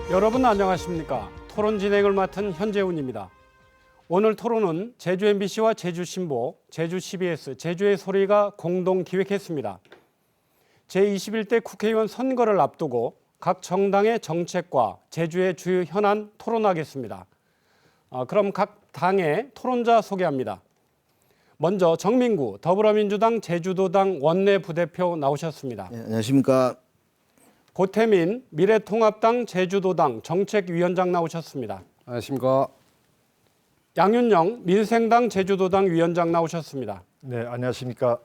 여러분 안녕하십니까? 토론 진행을 맡은 현재훈입니다. 오늘 토론은 제주 MBC와 제주 신보, 제주 CBS, 제주의 소리가 공동 기획했습니다. 제21대 국회의원 선거를 앞두고 각 정당의 정책과 제주의 주요 현안 토론하겠습니다. 그럼 각 당의 토론자 소개합니다. 먼저 정민구 더불어민주당 제주도당 원내부대표 나오셨습니다. 네, 안녕하십니까. 고태민 미래통합당 제주도당 정책위원장 나오셨습니다. 안녕하십니까. 양윤영 민생당 제주도당 위원장 나오셨습니다. 네, 안녕하십니까.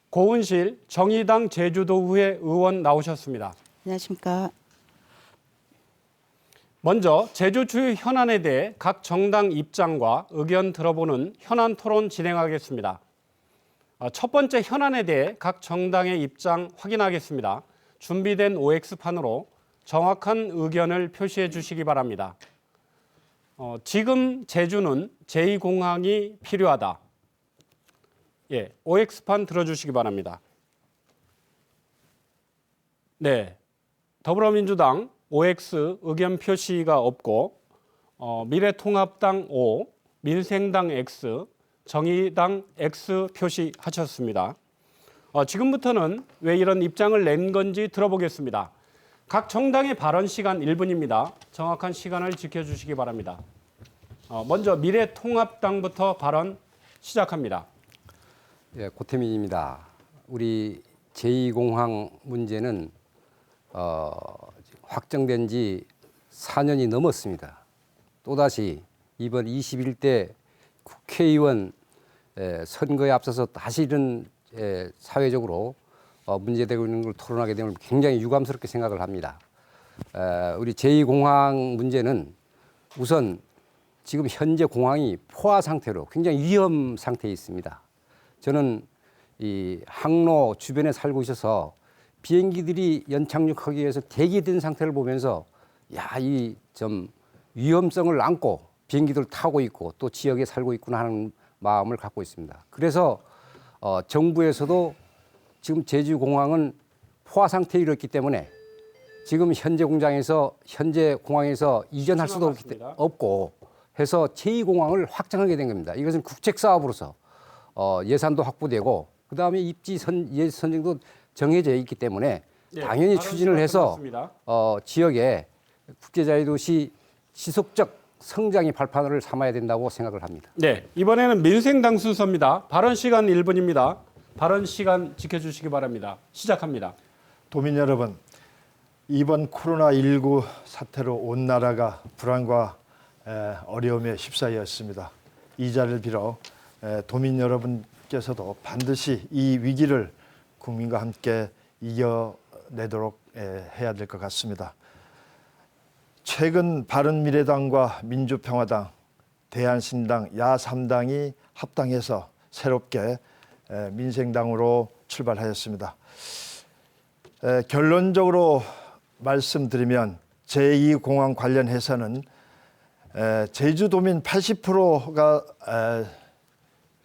고은실 정의당 제주도의회 의원 나오셨습니다. 안녕하십니까. 먼저 제주 주요 현안에 대해 각 정당 입장과 의견 들어보는 현안 토론 진행하겠습니다. 첫 번째 현안에 대해 각 정당의 입장 확인하겠습니다. 준비된 OX판으로 정확한 의견을 표시해 주시기 바랍니다. 지금 제주는 제2공항이 필요하다. OX판 들어주시기 바랍니다. 네, 더불어민주당 OX 의견 표시가 없고 미래통합당 O, 민생당 X, 정의당 X 표시하셨습니다. 지금부터는 왜 이런 입장을 낸 건지 들어보겠습니다. 각 정당의 발언 시간 1분입니다. 정확한 시간을 지켜주시기 바랍니다. 먼저 미래통합당부터 발언 시작합니다. 예, 고태민입니다. 우리 제2공항 문제는 확정된 지 4년이 넘었습니다. 또다시 이번 21대 국회의원 선거에 앞서서 다시 이런 사회적으로 문제되고 있는 걸 토론하게 되면 굉장히 유감스럽게 생각을 합니다. 우리 제2공항 문제는 우선 지금 현재 공항이 포화 상태로 굉장히 위험 상태에 있습니다. 저는 이 항로 주변에 살고 있어서 비행기들이 연착륙하기 위해서 대기된 상태를 보면서 이 좀 위험성을 안고 비행기들을 타고 있고 또 지역에 살고 있구나 하는 마음을 갖고 있습니다. 그래서 정부에서도 지금 제주공항은 포화 상태에 이르렀기 때문에 지금 현재 공항에서 이전할 수도 없고 해서 제2공항을 확장하게 된 겁니다. 이것은 국책 사업으로서 예산도 확보되고 그다음에 입지 선정도 정해져 있기 때문에 당연히 추진을 해서 지역에 국제자유도시 지속적 성장의 발판을 삼아야 된다고 생각을 합니다. 네, 이번에는 민생당 순서입니다. 발언 시간 1분입니다. 발언 시간 지켜주시기 바랍니다. 시작합니다. 도민 여러분, 이번 코로나19 사태로 온 나라가 불안과 어려움에 휩싸였습니다. 이 자리를 빌어 도민 여러분께서도 반드시 이 위기를 국민과 함께 이겨내도록 해야 될 것 같습니다. 최근 바른미래당과 민주평화당, 대한신당, 야3당이 합당해서 새롭게 민생당으로 출발하였습니다. 결론적으로 말씀드리면 제2공항 관련해서는 제주도민 80%가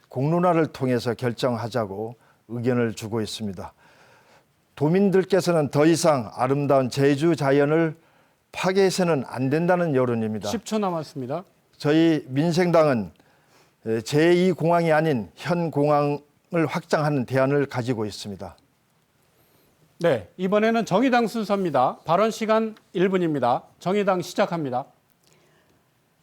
공론화를 통해서 결정하자고 의견을 주고 있습니다. 도민들께서는 더 이상 아름다운 제주 자연을 파괴해서는 안 된다는 여론입니다. 10초 남았습니다. 저희 민생당은 제2공항이 아닌 현 공항을 확장하는 대안을 가지고 있습니다. 네, 이번에는 정의당 순서입니다. 발언 시간 1분입니다. 정의당 시작합니다.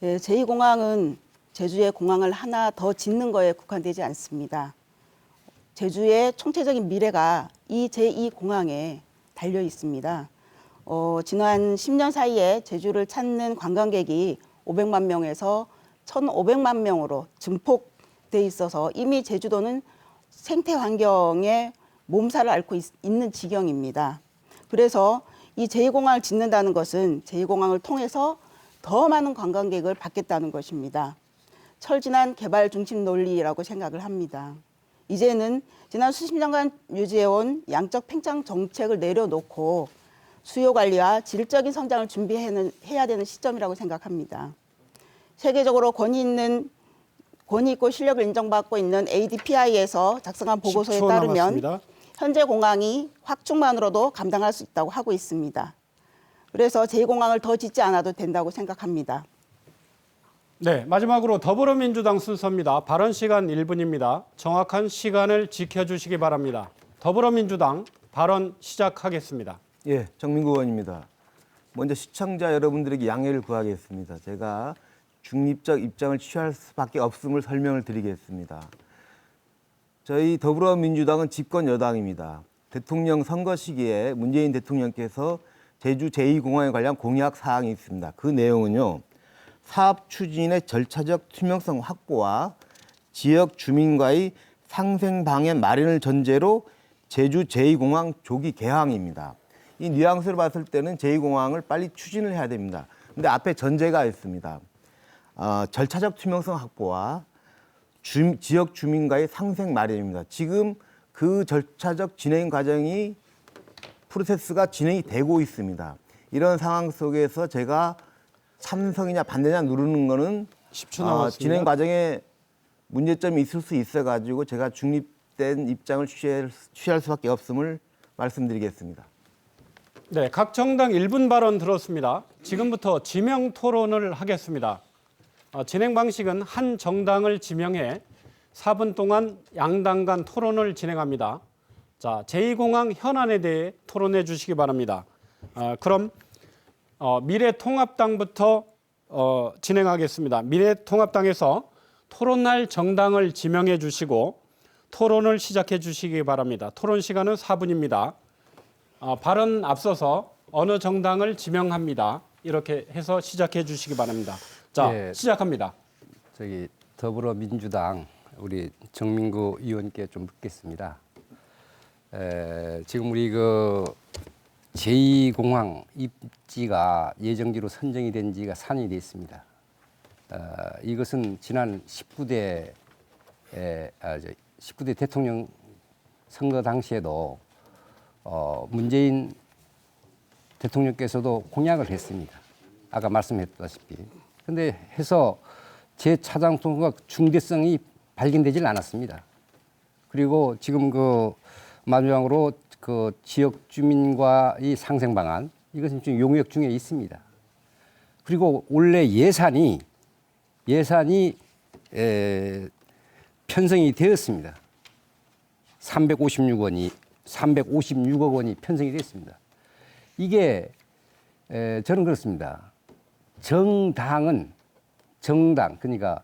제2공항은 제주의 공항을 하나 더 짓는 거에 국한되지 않습니다. 제주의 총체적인 미래가 이 제2공항에 달려 있습니다. 지난 10년 사이에 제주를 찾는 관광객이 500만 명에서 1,500만 명으로 증폭돼 있어서 이미 제주도는 생태 환경에 몸살을 앓고 있는 지경입니다. 그래서 이 제2공항을 짓는다는 것은 제2공항을 통해서 더 많은 관광객을 받겠다는 것입니다. 철진한 개발 중심 논리라고 생각을 합니다. 이제는 지난 수십 년간 유지해온 양적 팽창 정책을 내려놓고 수요 관리와 질적인 성장을 준비해야 되는 시점이라고 생각합니다. 세계적으로 권위 있고 실력을 인정받고 있는 ADPI에서 작성한 보고서에 따르면 현재 공항이 확충만으로도 감당할 수 있다고 하고 있습니다. 그래서 제2공항을 더 짓지 않아도 된다고 생각합니다. 네, 마지막으로 더불어민주당 순서입니다. 발언 시간 1분입니다. 정확한 시간을 지켜주시기 바랍니다. 더불어민주당 발언 시작하겠습니다. 예, 정민구 의원입니다. 먼저 시청자 여러분들에게 양해를 구하겠습니다. 제가 중립적 입장을 취할 수밖에 없음을 설명을 드리겠습니다. 저희 더불어민주당은 집권 여당입니다. 대통령 선거 시기에 문재인 대통령께서 제주 제2공항에 관련 공약 사항이 있습니다. 그 내용은요. 사업 추진의 절차적 투명성 확보와 지역 주민과의 상생 방향 마련을 전제로 제주 제2공항 조기 개항입니다. 이 뉘앙스를 봤을 때는 제2공항을 빨리 추진을 해야 됩니다. 근데 앞에 전제가 있습니다. 절차적 투명성 확보와 지역 주민과의 상생 마련입니다. 지금 그 절차적 진행 과정이 프로세스가 진행이 되고 있습니다. 이런 상황 속에서 제가 찬성이냐 반대냐 누르는 거는 10초 남았습니다. 진행 과정에 문제점이 있을 수 있어가지고 제가 중립된 입장을 취할 수밖에 없음을 말씀드리겠습니다. 네, 각 정당 1분 발언 들었습니다. 지금부터 지명 토론을 하겠습니다. 진행 방식은 한 정당을 지명해 4분 동안 양당 간 토론을 진행합니다. 자, 제2공항 현안에 대해 토론해 주시기 바랍니다. 그럼 미래통합당부터 진행하겠습니다. 미래통합당에서 토론할 정당을 지명해 주시고 토론을 시작해 주시기 바랍니다. 토론 시간은 4분입니다. 발언 앞서서 어느 정당을 지명합니다. 이렇게 해서 시작해 주시기 바랍니다. 자, 예. 시작합니다. 저기 더불어민주당 우리 정민구 의원께 좀 묻겠습니다. 지금 우리 그 제2공항 입지가 예정지로 선정이 된 지가 4년이 됐습니다. 이것은 지난 19대 대통령 선거 당시에도 문재인 대통령께서도 공약을 했습니다. 아까 말씀했다시피. 그런데 해서 재차장 통과 중대성이 발견되질 않았습니다. 그리고 지금 그 마지막으로 그 지역 주민과의 상생 방안 이것은 지금 용역 중에 있습니다. 그리고 원래 예산이 편성이 되었습니다. 356억 원이 편성이 됐습니다. 이게 저는 그렇습니다. 정당 그러니까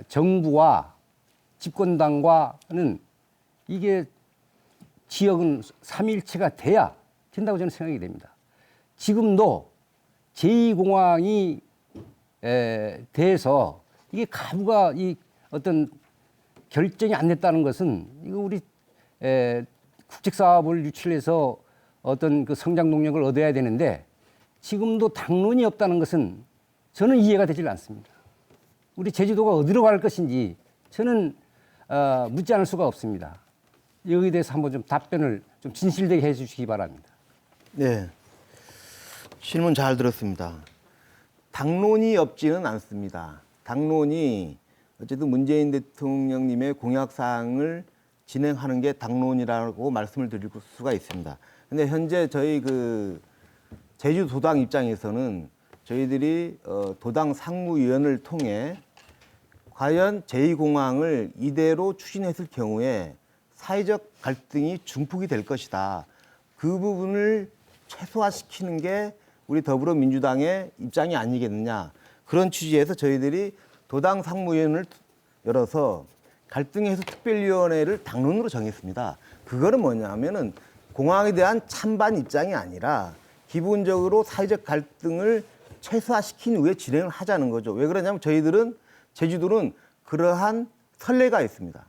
정부와 집권당과는 이게 지역은 삼위일체가 돼야 된다고 저는 생각이 됩니다. 지금도 제2공항이 돼서 이게 가부가 이 어떤 결정이 안 됐다는 것은 이거 우리 국책 사업을 유치해서 어떤 그 성장 동력을 얻어야 되는데 지금도 당론이 없다는 것은 저는 이해가 되질 않습니다. 우리 제주도가 어디로 갈 것인지 저는 묻지 않을 수가 없습니다. 여기에 대해서 한번 좀 답변을 좀 진실되게 해주시기 바랍니다. 네, 질문 잘 들었습니다. 당론이 없지는 않습니다. 당론이 어쨌든 문재인 대통령님의 공약 사항을 진행하는 게 당론이라고 말씀을 드릴 수가 있습니다. 근데 현재 저희 그 제주도당 입장에서는 저희들이 도당 상무위원을 통해 과연 제2공항을 이대로 추진했을 경우에 사회적 갈등이 중폭이 될 것이다. 그 부분을 최소화시키는 게 우리 더불어민주당의 입장이 아니겠느냐. 그런 취지에서 저희들이 도당 상무위원을 열어서 갈등 해소 특별위원회를 당론으로 정했습니다. 그거는 뭐냐면은 공항에 대한 찬반 입장이 아니라 기본적으로 사회적 갈등을 최소화시킨 후에 진행을 하자는 거죠. 왜 그러냐면 저희들은 제주도는 그러한 선례가 있습니다.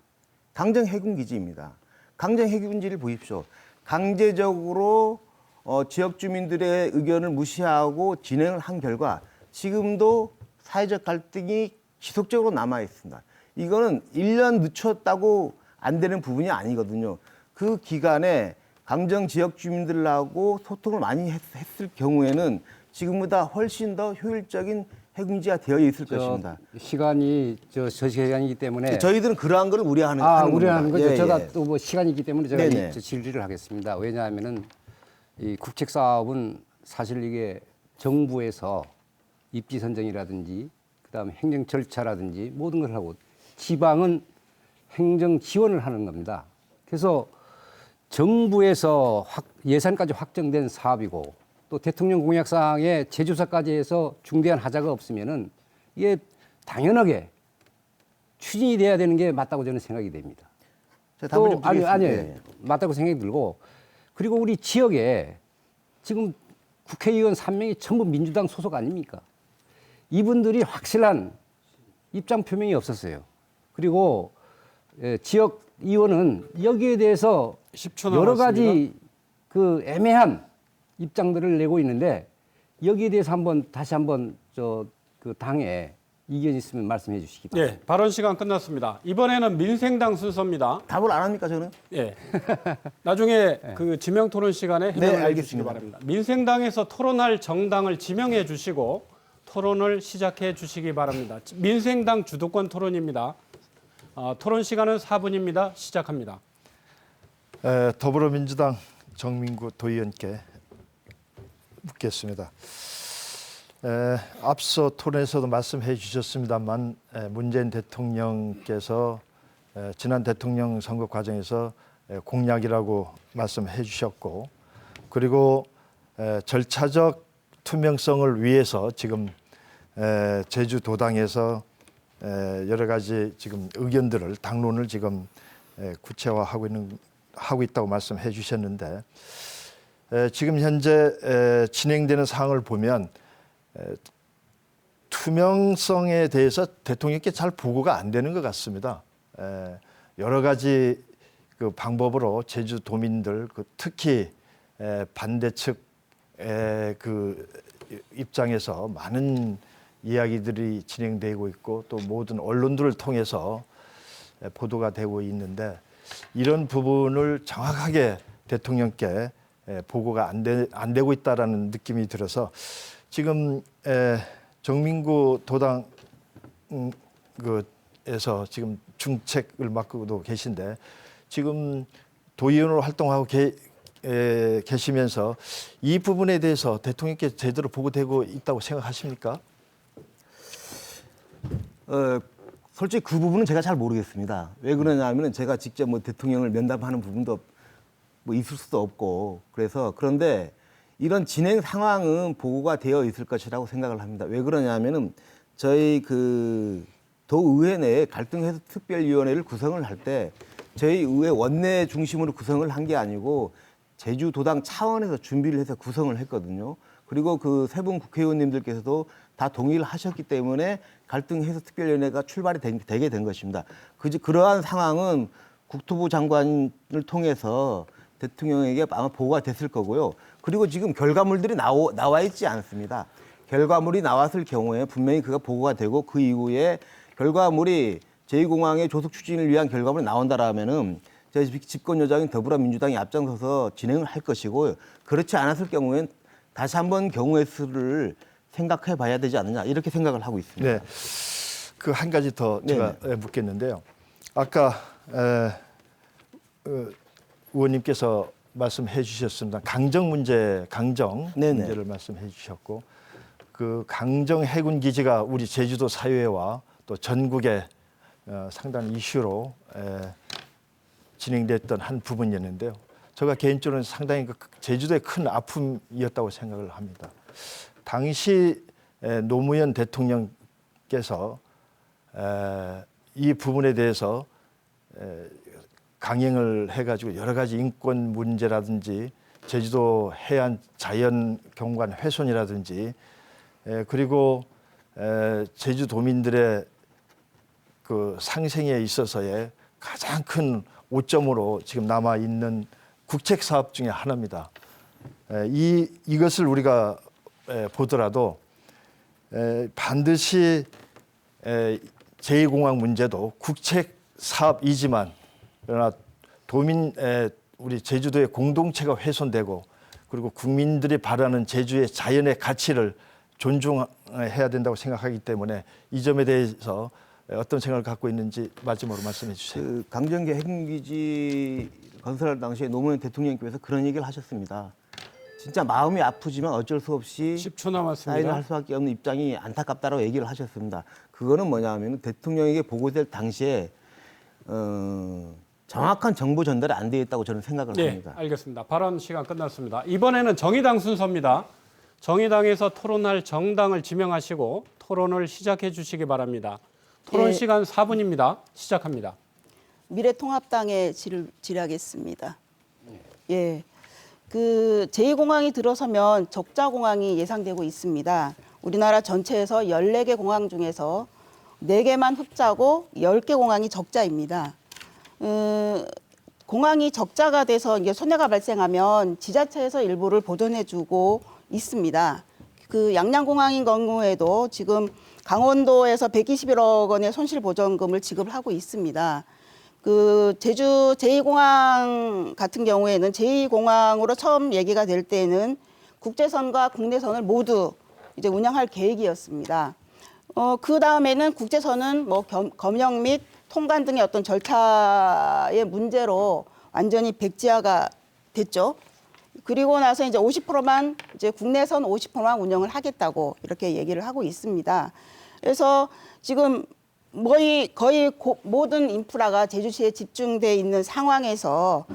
강정 해군기지입니다. 강정 해군기지를 보십시오. 강제적으로 지역 주민들의 의견을 무시하고 진행을 한 결과 지금도 사회적 갈등이 지속적으로 남아 있습니다. 이거는 1년 늦췄다고 안 되는 부분이 아니거든요. 그 기간에 강정 지역 주민들하고 소통을 많이 했을 경우에는 지금보다 훨씬 더 효율적인 해군지가 되어 있을 것입니다. 시간이 저 시간이기 때문에 저희들은 그러한 걸 우려하는 우려하는 거죠. 예, 제가 예. 또 뭐 시간이기 때문에 제가 네네. 질의를 하겠습니다. 왜냐하면은 이 국책 사업은 사실 이게 정부에서 입지 선정이라든지 그다음에 행정 절차라든지 모든 걸 하고 지방은 행정 지원을 하는 겁니다. 그래서 정부에서 예산까지 확정된 사업이고 또 대통령 공약사항에 제조사까지 해서 중대한 하자가 없으면은 이게 당연하게 추진이 돼야 되는 게 맞다고 저는 생각이 됩니다. 제가 답을 좀 드리겠습니다. 아니 맞다고 생각이 들고 그리고 우리 지역에 지금 국회의원 3명이 전부 민주당 소속 아닙니까? 이분들이 확실한 입장 표명이 없었어요. 그리고 지역 의원은 여기에 대해서 10초 여러 남았습니다. 가지 그 애매한 입장들을 내고 있는데 여기에 대해서 다시 한번 그 당에 이견 있으면 말씀해 주시기 바랍니다. 예, 발언 시간 끝났습니다. 이번에는 민생당 순서입니다. 답을 안 합니까 저는? 예. 나중에 그 지명 토론 시간에 해명을 해주시기 알겠습니다. 바랍니다. 민생당에서 토론할 정당을 지명해 주시고 토론을 시작해 주시기 바랍니다. 민생당 주도권 토론입니다. 토론 시간은 4분입니다. 시작합니다. 더불어민주당 정민구 도의원께 묻겠습니다. 앞서 토론에서도 말씀해 주셨습니다만 문재인 대통령께서 지난 대통령 선거 과정에서 공약이라고 말씀해 주셨고 그리고 절차적 투명성을 위해서 지금 제주도당에서 여러 가지 지금 의견들을 당론을 지금 구체화하고 있다고 말씀해 주셨는데 지금 현재 진행되는 사항을 보면 투명성에 대해서 대통령께 잘 보고가 안 되는 것 같습니다. 여러 가지 그 방법으로 제주도민들 특히 반대측 그 입장에서 많은 이야기들이 진행되고 있고 또 모든 언론들을 통해서 보도가 되고 있는데 이런 부분을 정확하게 대통령께 보고가 안 되고 있다라는 느낌이 들어서 지금 정민구 도당 그에서 지금 중책을 맡고도 계신데 지금 도의원으로 활동하고 계시면서 이 부분에 대해서 대통령께 제대로 보고되고 있다고 생각하십니까? 솔직히 그 부분은 제가 잘 모르겠습니다. 왜 그러냐면은 제가 직접 뭐 대통령을 면담하는 부분도 뭐 있을 수도 없고 그런데 이런 진행 상황은 보고가 되어 있을 것이라고 생각을 합니다. 왜 그러냐면은 저희 그 도의회 내에 갈등 해소 특별위원회를 구성을 할 때 저희 의회 원내 중심으로 구성을 한 게 아니고 제주도당 차원에서 준비를 해서 구성을 했거든요. 그리고 그 세 분 국회의원님들께서도 다 동의를 하셨기 때문에 갈등 해소 특별위원회가 출발이 되게 된 것입니다. 그러한 상황은 국토부 장관을 통해서 대통령에게 아마 보고가 됐을 거고요. 그리고 지금 결과물들이 나와 있지 않습니다. 결과물이 나왔을 경우에 분명히 그가 보고가 되고 그 이후에 결과물이 제2공항의 조속 추진을 위한 결과물이 나온다라면은 저희 집권 여당인 더불어민주당이 앞장서서 진행을 할 것이고 그렇지 않았을 경우엔 다시 한번 경우의 수를 생각해 봐야 되지 않느냐 이렇게 생각을 하고 있습니다. 네. 그 한 가지 더 제가 묻겠는데요. 아까 의원님께서 말씀해 주셨습니다. 강정 문제를 말씀해 주셨고 그 강정 해군 기지가 우리 제주도 사회와 또 전국의 상당한 이슈로 진행됐던 한 부분이었는데요. 제가 개인적으로는 상당히 제주도의 큰 아픔이었다고 생각을 합니다. 당시 노무현 대통령께서 이 부분에 대해서 강행을 해가지고 여러 가지 인권 문제라든지 제주도 해안 자연 경관 훼손이라든지 그리고 제주도민들의 그 상생에 있어서의 가장 큰 오점으로 지금 남아 있는 국책 사업 중에 하나입니다. 이것을 우리가 보더라도 반드시 제2공항 문제도 국책 사업이지만 그러나 우리 제주도의 공동체가 훼손되고 그리고 국민들이 바라는 제주의 자연의 가치를 존중해야 된다고 생각하기 때문에 이 점에 대해서 어떤 생각을 갖고 있는지 마지막으로 말씀해 주세요. 그 강정기 해군기지 건설할 당시에 노무현 대통령께서 그런 얘기를 하셨습니다. 진짜 마음이 아프지만 어쩔 수 없이 10초 사인을 남았습니다. 할 수밖에 없는 입장이 안타깝다라고 얘기를 하셨습니다. 그거는 뭐냐면 대통령에게 보고될 당시에 정확한 정보 전달이 안 되어 있다고 저는 생각을 네, 합니다. 알겠습니다. 발언 시간 끝났습니다. 이번에는 정의당 순서입니다. 정의당에서 토론할 정당을 지명하시고 토론을 시작해 주시기 바랍니다. 토론 예. 시간 4분입니다. 시작합니다. 미래통합당에 질의하겠습니다. 예. 그 제2공항이 들어서면 적자 공항이 예상되고 있습니다. 우리나라 전체에서 14개 공항 중에서 4개만 흑자고 10개 공항이 적자입니다. 공항이 적자가 돼서 이게 손해가 발생하면 지자체에서 일부를 보존해주고 있습니다. 그 양양공항인 경우에도 지금 강원도에서 121억 원의 손실보전금을 지급하고 있습니다. 그 제주 제2공항 같은 경우에는 제2공항으로 처음 얘기가 될 때는 국제선과 국내선을 모두 이제 운영할 계획이었습니다. 그 다음에는 국제선은 뭐 검역 및 통관 등의 어떤 절차의 문제로 완전히 백지화가 됐죠. 그리고 나서 이제 50%만 이제 국내선 50%만 운영을 하겠다고 이렇게 얘기를 하고 있습니다. 그래서 지금 거의 모든 인프라가 제주시에 집중돼 있는 상황에서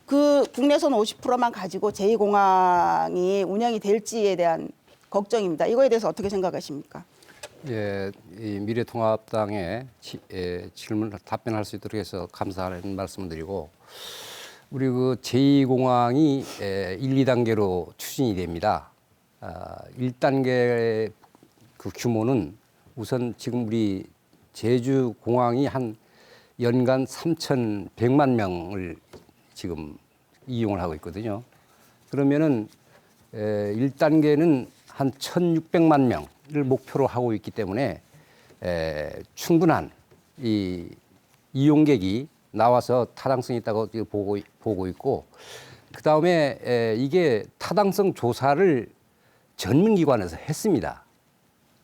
그 국내선 50%만 가지고 제2공항이 운영이 될지에 대한 걱정입니다. 이거에 대해서 어떻게 생각하십니까? 예, 이 미래통합당에 질문 답변할 수 있도록 해서 감사하는 말씀을 드리고 우리 그 제2공항이 1, 2단계로 추진이 됩니다. 1단계 그 규모는 우선 지금 우리 제주공항이 한 연간 3,100만 명을 지금 이용을 하고 있거든요. 그러면은 1단계는 한 1,600만 명을 목표로 하고 있기 때문에 충분한 이 이용객이 나와서 타당성이 있다고 보고 있고 그 다음에 이게 타당성 조사를 전문기관에서 했습니다.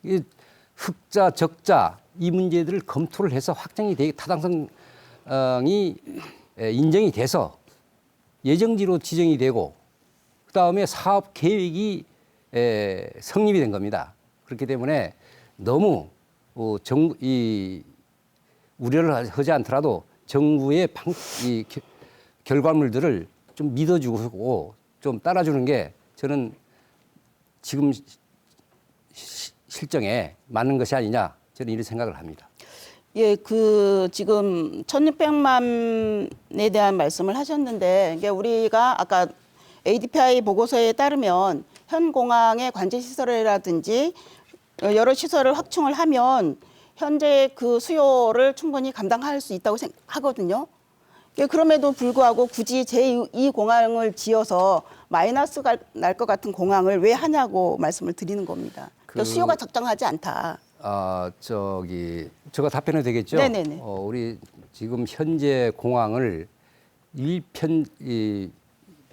이 흑자, 적자 이 문제들을 검토를 해서 확정이 되게 타당성이 인정이 돼서 예정지로 지정이 되고 그 다음에 사업 계획이 성립이 된 겁니다. 그렇기 때문에 너무 우려를 하지 않더라도 정부의 이 결과물들을 좀 믿어주고 좀 따라주는 게 저는 지금 실정에 맞는 것이 아니냐 저는 이런 생각을 합니다. 예, 그 지금 1,600만에 대한 말씀을 하셨는데 이게 우리가 아까 ADPI 보고서에 따르면 현 공항의 관제 시설이라든지 여러 시설을 확충을 하면 현재 그 수요를 충분히 감당할 수 있다고 생각하거든요. 그럼에도 불구하고 굳이 제2공항을 지어서 마이너스가 날 것 같은 공항을 왜 하냐고 말씀을 드리는 겁니다. 수요가 적정하지 않다. 제가 답변해도 되겠죠? 네네네. 우리 지금 현재 공항을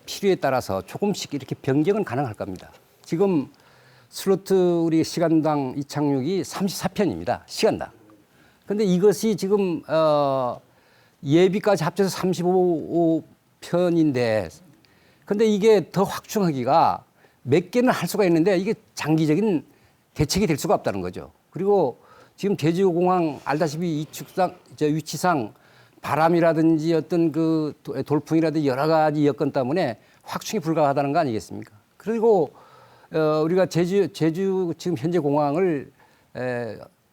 필요에 따라서 조금씩 이렇게 변경은 가능할 겁니다. 지금 슬로트 우리 시간당 이착륙이 34편입니다. 시간당. 근데 이것이 지금 예비까지 합쳐서 35편인데 근데 이게 더 확충하기가 몇 개는 할 수가 있는데 이게 장기적인 대책이 될 수가 없다는 거죠. 그리고 지금 제주공항 알다시피 위치상 바람이라든지 어떤 그 돌풍이라든지 여러 가지 여건 때문에 확충이 불가하다는 거 아니겠습니까? 그리고 우리가 제주 지금 현재 공항을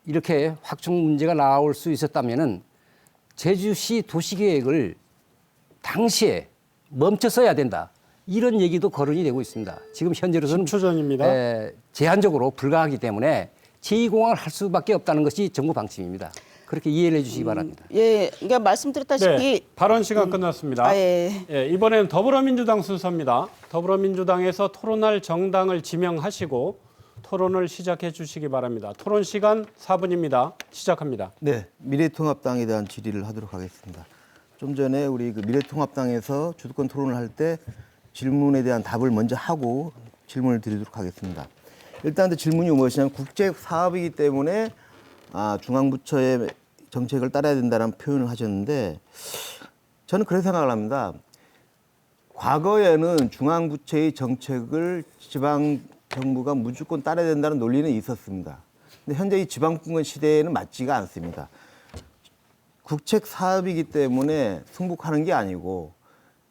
이렇게 확충 문제가 나올 수 있었다면은 제주시 도시계획을 당시에 멈췄어야 된다. 이런 얘기도 거론이 되고 있습니다. 지금 현재로서는 10초 전입니다. 제한적으로 불가하기 때문에 제2공항을 할 수밖에 없다는 것이 정부 방침입니다. 그렇게 이해를 해주시기 바랍니다. 예, 그러니까 말씀드렸다시피 네, 발언 시간 끝났습니다. 예. 이번에는 더불어민주당 순서입니다. 더불어민주당에서 토론할 정당을 지명하시고 토론을 시작해 주시기 바랍니다. 토론 시간 4분입니다. 시작합니다. 네, 미래통합당에 대한 질의를 하도록 하겠습니다. 좀 전에 우리 그 미래통합당에서 주도권 토론을 할 때 질문에 대한 답을 먼저 하고 질문을 드리도록 하겠습니다. 일단 질문이 무엇이냐면 국제 사업이기 때문에 중앙부처의 정책을 따라야 된다는 표현을 하셨는데 저는 그런 생각을 합니다. 과거에는 중앙부처의 정책을 지방 정부가 무조건 따라야 된다는 논리는 있었습니다. 근데 현재 이 지방분권 시대에는 맞지가 않습니다. 국책 사업이기 때문에 승복하는 게 아니고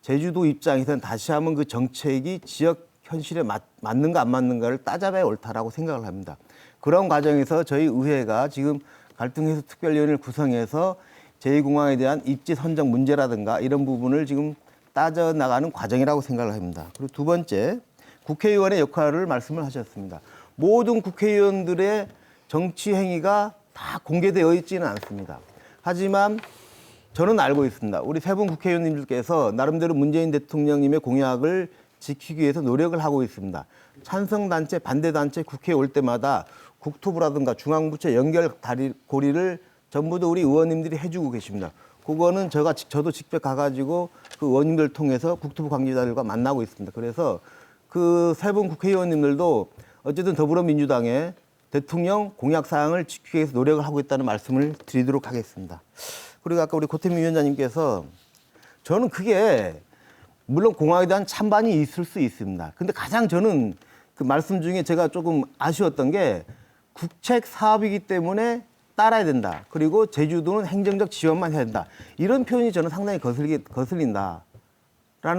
제주도 입장에서는 다시 한번 그 정책이 지역 현실에 맞는가 안 맞는가를 따져봐야 옳다라고 생각을 합니다. 그런 과정에서 저희 의회가 지금 갈등해소 특별위원회를 구성해서 제2공항에 대한 입지 선정 문제라든가 이런 부분을 지금 따져나가는 과정이라고 생각을 합니다. 그리고 두 번째, 국회의원의 역할을 말씀을 하셨습니다. 모든 국회의원들의 정치 행위가 다 공개되어 있지는 않습니다. 하지만 저는 알고 있습니다. 우리 세 분 국회의원님들께서 나름대로 문재인 대통령님의 공약을 지키기 위해서 노력을 하고 있습니다. 찬성단체, 반대단체 국회에 올 때마다 국토부라든가 중앙부처 연결 고리를 전부 다 우리 의원님들이 해주고 계십니다. 그거는 저도 직접 가가지고 그 의원님들 통해서 국토부 관계자들과 만나고 있습니다. 그래서 그 세 분 국회의원님들도 어쨌든 더불어민주당의 대통령 공약 사항을 지키기 위해서 노력을 하고 있다는 말씀을 드리도록 하겠습니다. 그리고 아까 우리 고태민 위원장님께서 저는 그게 물론 공약에 대한 찬반이 있을 수 있습니다. 근데 가장 저는 그 말씀 중에 제가 조금 아쉬웠던 게 국책 사업이기 때문에 따라야 된다. 그리고 제주도는 행정적 지원만 해야 된다. 이런 표현이 저는 상당히 거슬린다라는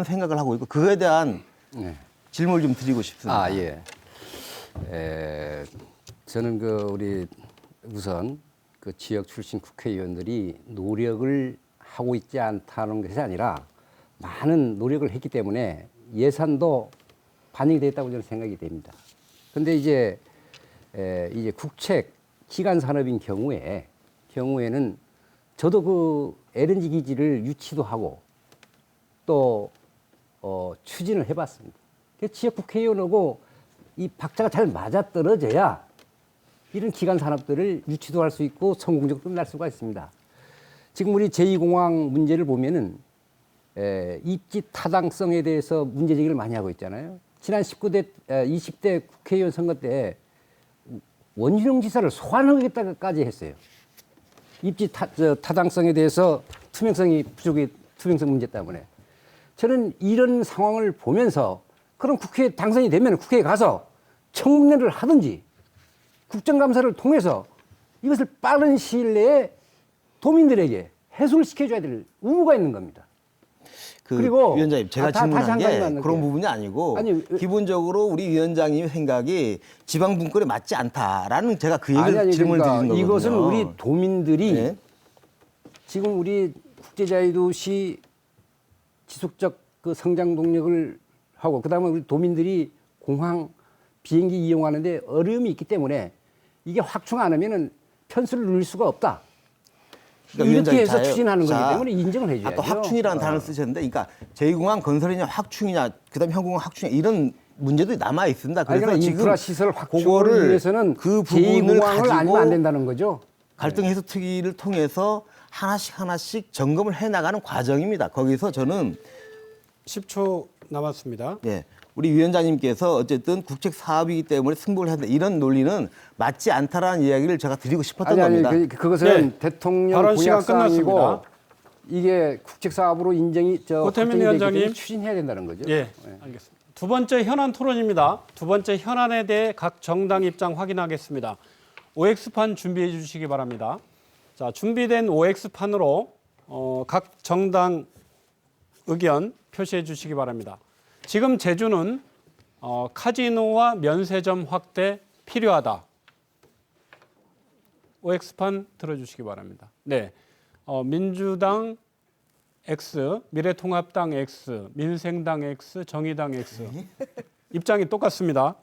생각을 하고 있고 그거에 대한 네. 질문을 좀 드리고 싶습니다. 아, 예. 저는 우리 우선 그 지역 출신 국회의원들이 노력을 하고 있지 않다는 것이 아니라 많은 노력을 했기 때문에 예산도 반영이 됐다고 저는 생각이 됩니다. 근데 이제 국책 기간 산업인 경우에는 저도 그 LNG 기지를 유치도 하고 또 추진을 해봤습니다. 지역 국회의원하고 이 박자가 잘 맞아떨어져야 이런 기간 산업들을 유치도 할 수 있고 성공적으로 끝날 수가 있습니다. 지금 우리 제2공항 문제를 보면은 입지 타당성에 대해서 문제 제기를 많이 하고 있잖아요. 지난 20대 국회의원 선거 때 원희룡 지사를 소환하겠다까지 했어요. 입지 타당성에 대해서 투명성이 부족해 투명성 문제 때문에. 저는 이런 상황을 보면서 그럼 국회에 당선이 되면 국회에 가서 청문회를 하든지 국정감사를 통해서 이것을 빠른 시일 내에 도민들에게 해소를 시켜줘야 될 의무가 있는 겁니다. 그리고 위원장님 제가 질문한 게 그런 부분이 아니고 아니, 기본적으로 우리 위원장님의 생각이 지방 분권에 맞지 않다라는 제가 그 얘기를 질문을 그러니까 드리는 거거든요. 이것은 우리 도민들이 네. 지금 우리 국제자유도시 지속적 그 성장 동력을 하고 그다음에 우리 도민들이 공항 비행기 이용하는데 어려움이 있기 때문에 이게 확충 안 하면은 편수를 누릴 수가 없다. 그러니까 이렇게 해서 위원장님, 추진하는 거기 자, 때문에 인정을 해줘야죠. 아까 확충이라는 단어를 쓰셨는데, 그러니까 제2공항 건설이냐 확충이냐, 그다음 현공항 확충이냐 이런 문제도 남아 있습니다. 그래서 그러니까 지금 인프라 시설 확충을 그거를 위해서는 그 부분을 제2공항을 아니면 안 된다는 거죠. 갈등 해소 특위를 통해서 하나씩 점검을 해 나가는 과정입니다. 거기서 저는 10초 남았습니다. 예, 우리 위원장님께서 어쨌든 국책 사업이기 때문에 승복을 한다 이런 논리는 맞지 않다라는 이야기를 제가 드리고 싶었던 겁니다. 그것은 네. 대통령 발언 시간 공약사항이고 끝났습니다. 이게 국책 사업으로 인정이 고태민 확정이 되기 위원장님. 때문에 추진해야 된다는 거죠. 예, 알겠습니다. 두 번째 현안 토론입니다. 두 번째 현안에 대해 각 정당 입장 확인하겠습니다. OX판 준비해 주시기 바랍니다. 자, 준비된 OX판으로 각 정당 의견 표시해 주시기 바랍니다. 지금 제주는 카지노와 면세점 확대 필요하다. OX판 들어주시기 바랍니다. 네, 민주당 X, 미래통합당 X, 민생당 X, 정의당 X 입장이 똑같습니다.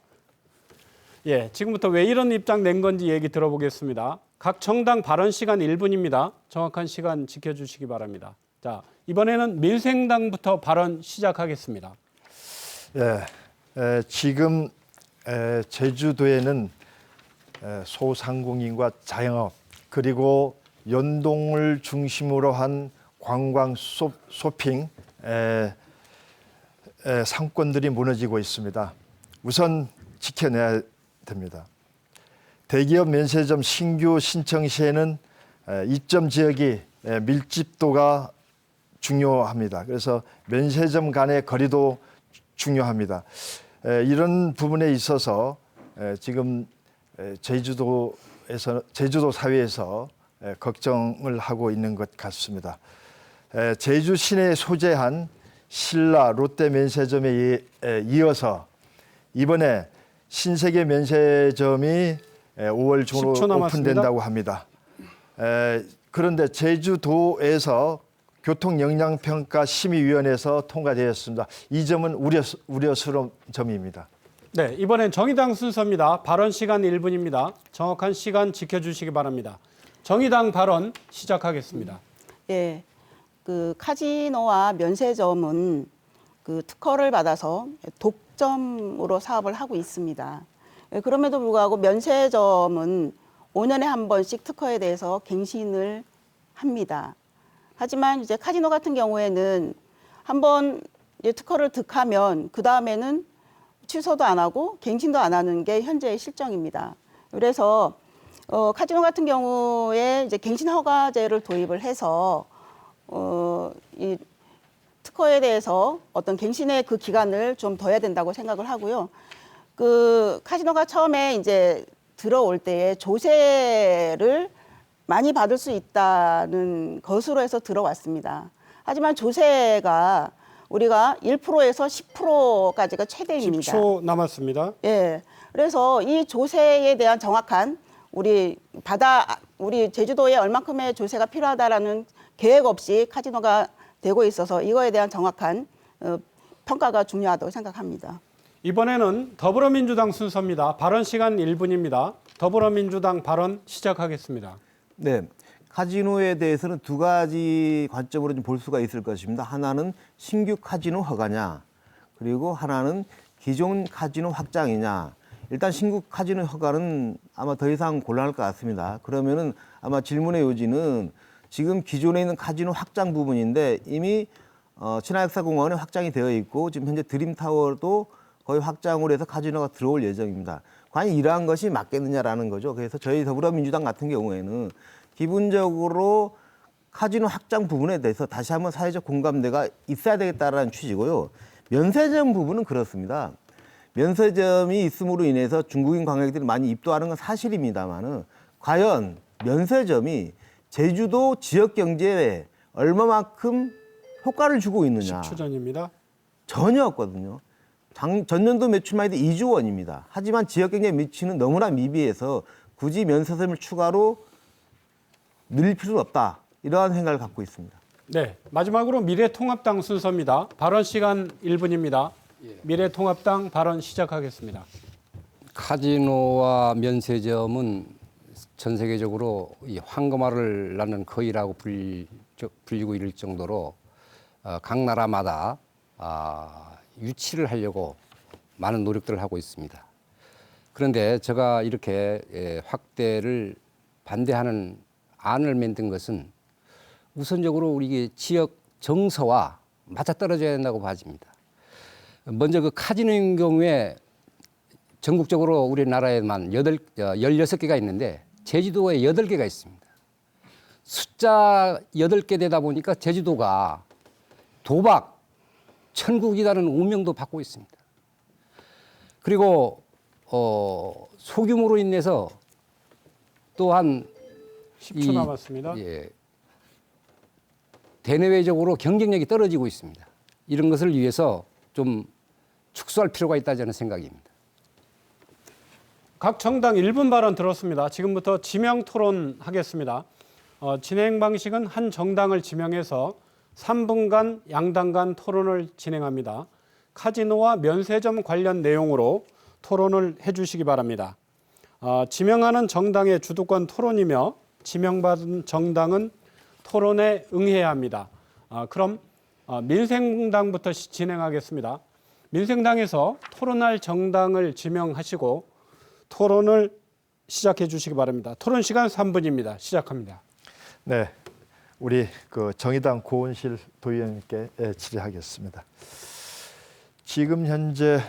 예, 지금부터 왜 이런 입장 낸 건지 얘기 들어보겠습니다. 각 정당 발언 시간 1분입니다. 정확한 시간 지켜주시기 바랍니다. 자, 이번에는 민생당부터 발언 시작하겠습니다. 예, 지금 제주도에는 소상공인과 자영업 그리고 연동을 중심으로 한 관광 쇼핑 상권들이 무너지고 있습니다. 우선 지켜내야 됩니다. 대기업 면세점 신규 신청 시에는 입점 지역이 밀집도가 중요합니다. 그래서 면세점 간의 거리도 중요합니다. 이런 부분에 있어서 지금 제주도 사회에서 걱정을 하고 있는 것 같습니다. 제주 시내에 소재한 신라 롯데 면세점에 이어서 이번에 신세계 면세점이 5월 10초 중으로 남았습니다. 오픈된다고 합니다. 그런데 제주도에서 교통영향평가심의위원회에서 통과되었습니다. 이 점은 우려스러운 점입니다. 네, 이번엔 정의당 순서입니다. 발언 시간 1분입니다. 정확한 시간 지켜주시기 바랍니다. 정의당 발언 시작하겠습니다. 예, 그 카지노와 면세점은 그 특허를 받아서 독점으로 사업을 하고 있습니다. 예, 그럼에도 불구하고 면세점은 5년에 한 번씩 특허에 대해서 갱신을 합니다. 하지만 이제 카지노 같은 경우에는 한번 특허를 득하면 그 다음에는 취소도 안 하고 갱신도 안 하는 게 현재의 실정입니다. 그래서 카지노 같은 경우에 이제 갱신 허가제를 도입을 해서 이 특허에 대해서 어떤 갱신의 그 기간을 좀 더 해야 된다고 생각을 하고요. 그 카지노가 처음에 이제 들어올 때에 조세를 많이 받을 수 있다는 것으로 해서 들어왔습니다. 하지만 조세가 우리가 1%에서 10%까지가 최대입니다. 10초 남았습니다. 예. 그래서 이 조세에 대한 정확한 우리 제주도에 얼만큼의 조세가 필요하다라는 계획 없이 카지노가 되고 있어서 이거에 대한 정확한 평가가 중요하다고 생각합니다. 이번에는 더불어민주당 순서입니다. 발언 시간 1분입니다. 더불어민주당 발언 시작하겠습니다. 네, 카지노에 대해서는 두 가지 관점으로 좀 볼 수가 있을 것입니다. 하나는 신규 카지노 허가냐, 그리고 하나는 기존 카지노 확장이냐. 일단 신규 카지노 허가는 아마 더 이상 곤란할 것 같습니다. 그러면은 아마 질문의 요지는 지금 기존에 있는 카지노 확장 부분인데 이미 신화역사공원에 확장이 되어 있고 지금 현재 드림타워도 거의 확장을 해서 카지노가 들어올 예정입니다. 과연 이러한 것이 맞겠느냐라는 거죠. 그래서 저희 더불어민주당 같은 경우에는 기본적으로 카지노 확장 부분에 대해서 다시 한번 사회적 공감대가 있어야 되겠다라는 취지고요. 면세점 부분은 그렇습니다. 면세점이 있음으로 인해서 중국인 관광객들이 많이 입도하는 건 사실입니다만은 과연 면세점이 제주도 지역 경제에 얼마만큼 효과를 주고 있느냐. 10초 전입니다. 전혀 없거든요. 전년도 매출만 해도 2조 원입니다. 하지만 지역 경제에 미치는 너무나 미비해서 굳이 면세점을 추가로 늘릴 필요는 없다. 이러한 생각을 갖고 있습니다. 네, 마지막으로 미래통합당 순서입니다. 발언 시간 1분입니다. 미래통합당 발언 시작하겠습니다. 카지노와 면세점은 전 세계적으로 이 황금알을 낳는 거위라고 불리고 이를 정도로 각 나라마다 유치를 하려고 많은 노력들을 하고 있습니다. 그런데 제가 이렇게 확대를 반대하는 안을 만든 것은 우선적으로 우리 지역 정서와 맞아떨어져야 된다고 봐집니다. 먼저 그 카지노인 경우에 전국적으로 우리나라에만 16개가 있는데 제주도에 8개가 있습니다. 숫자 8개 되다 보니까 제주도가 도박 천국이라는 오명도 받고 있습니다. 그리고 소규모로 인해서 또한 10초 남았습니다. 대내외적으로 경쟁력이 떨어지고 있습니다. 이런 것을 위해서 좀 축소할 필요가 있다 저는 생각입니다. 각 정당 1분 발언 들었습니다. 지금부터 지명 토론하겠습니다. 진행 방식은 한 정당을 지명해서 3분간 양당 간 토론을 진행합니다. 카지노와 면세점 관련 내용으로 토론을 해주시기 바랍니다. 지명하는 정당의 주도권 토론이며 지명받은 정당은 토론에 응해야 합니다. 그럼 민생당부터 진행하겠습니다. 민생당에서 토론할 정당을 지명하시고 토론을 시작해 주시기 바랍니다. 토론 시간 3분입니다. 시작합니다. 네, 우리 그 정의당 고은실 도의원님께 질의하겠습니다. 지금 현재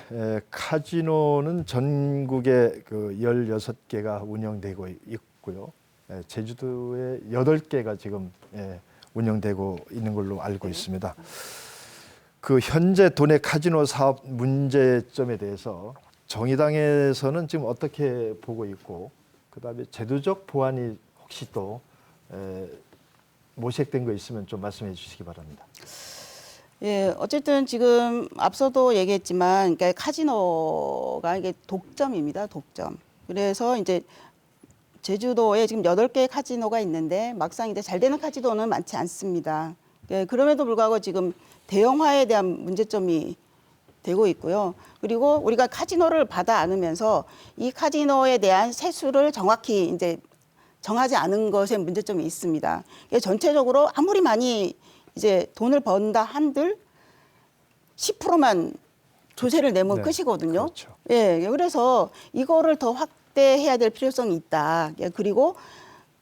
카지노는 전국에 그 16개가 운영되고 있고요. 제주도에 8개가 지금 운영되고 있는 걸로 알고 있습니다. 그 현재 도내 카지노 사업 문제점에 대해서 정의당에서는 지금 어떻게 보고 있고, 그다음에 제도적 보완이 혹시 또 모색된 거 있으면 좀 말씀해 주시기 바랍니다. 예, 어쨌든 지금 앞서도 얘기했지만, 그러니까 카지노가 이게 독점입니다, 독점. 그래서 이제 제주도에 지금 8개의 카지노가 있는데 막상 이제 잘 되는 카지노는 많지 않습니다. 예, 그럼에도 불구하고 지금 대형화에 대한 문제점이 되고 있고요. 그리고 우리가 카지노를 받아 안으면서 이 카지노에 대한 세수를 정확히 이제 정하지 않은 것에 문제점이 있습니다. 전체적으로 아무리 많이 이제 돈을 번다 한들 10%만 조세를 내면 네, 끝이거든요. 그렇죠. 예, 그래서 이거를 더 확대해야 될 필요성이 있다. 예, 그리고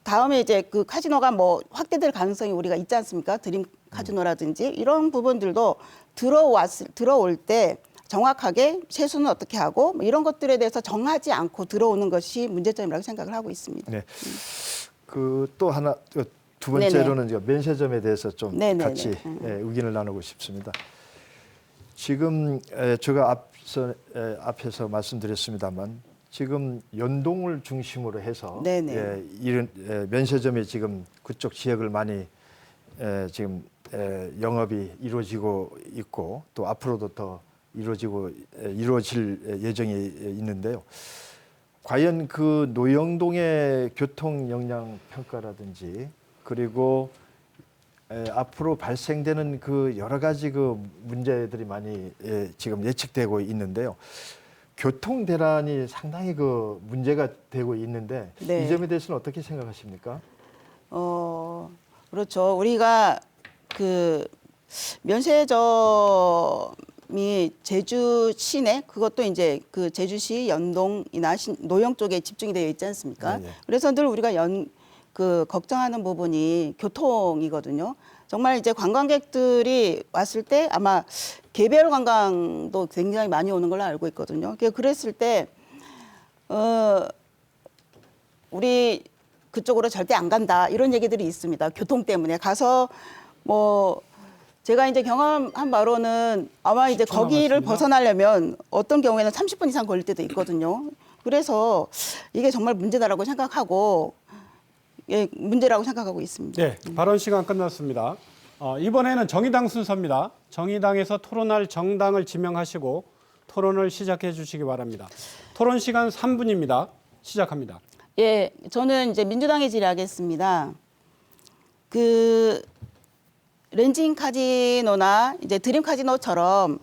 다음에 이제 그 카지노가 뭐 확대될 가능성이 우리가 있지 않습니까? 드림 카지노라든지 이런 부분들도 들어올 때 정확하게 세수는 어떻게 하고 뭐 이런 것들에 대해서 정하지 않고 들어오는 것이 문제점이라고 생각을 하고 있습니다. 네. 그 또 하나 두 번째로는 이제 면세점에 대해서 좀 네네네. 같이 의견을 나누고 싶습니다. 지금 제가 앞에서 말씀드렸습니다만 지금 연동을 중심으로 해서 네네. 이런 면세점이 지금 그쪽 지역을 많이 지금 영업이 이루어지고 있고 또 앞으로도 더 이루어질 예정이 있는데요. 과연 그 노영동의 교통 영향 평가라든지 그리고 앞으로 발생되는 그 여러 가지 그 문제들이 많이 지금 예측되고 있는데요. 교통 대란이 상당히 그 문제가 되고 있는데 네. 이 점에 대해서는 어떻게 생각하십니까? 그렇죠. 우리가 그 면세점이 제주 시내 그것도 이제 그 제주시 연동이나 노영 쪽에 집중이 되어 있지 않습니까? 네, 네. 그래서 늘 우리가 걱정하는 부분이 교통이거든요. 정말 이제 관광객들이 왔을 때 아마 개별 관광도 굉장히 많이 오는 걸로 알고 있거든요. 그랬을 때 우리 그쪽으로 절대 안 간다 이런 얘기들이 있습니다. 교통 때문에 가서 뭐 제가 이제 경험한 바로는 아마 이제 10초 거기를 남았습니다. 벗어나려면 어떤 경우에는 30분 이상 걸릴 때도 있거든요. 그래서 이게 정말 문제다라고 생각하고 문제라고 생각하고 있습니다. 네, 발언 시간 끝났습니다. 이번에는 정의당 순서입니다. 정의당에서 토론할 정당을 지명하시고 토론을 시작해 주시기 바랍니다. 토론 시간 3분입니다. 시작합니다. 예, 저는 이제 민주당에 질의하겠습니다. 그 렌징 카지노나 이제 드림 카지노처럼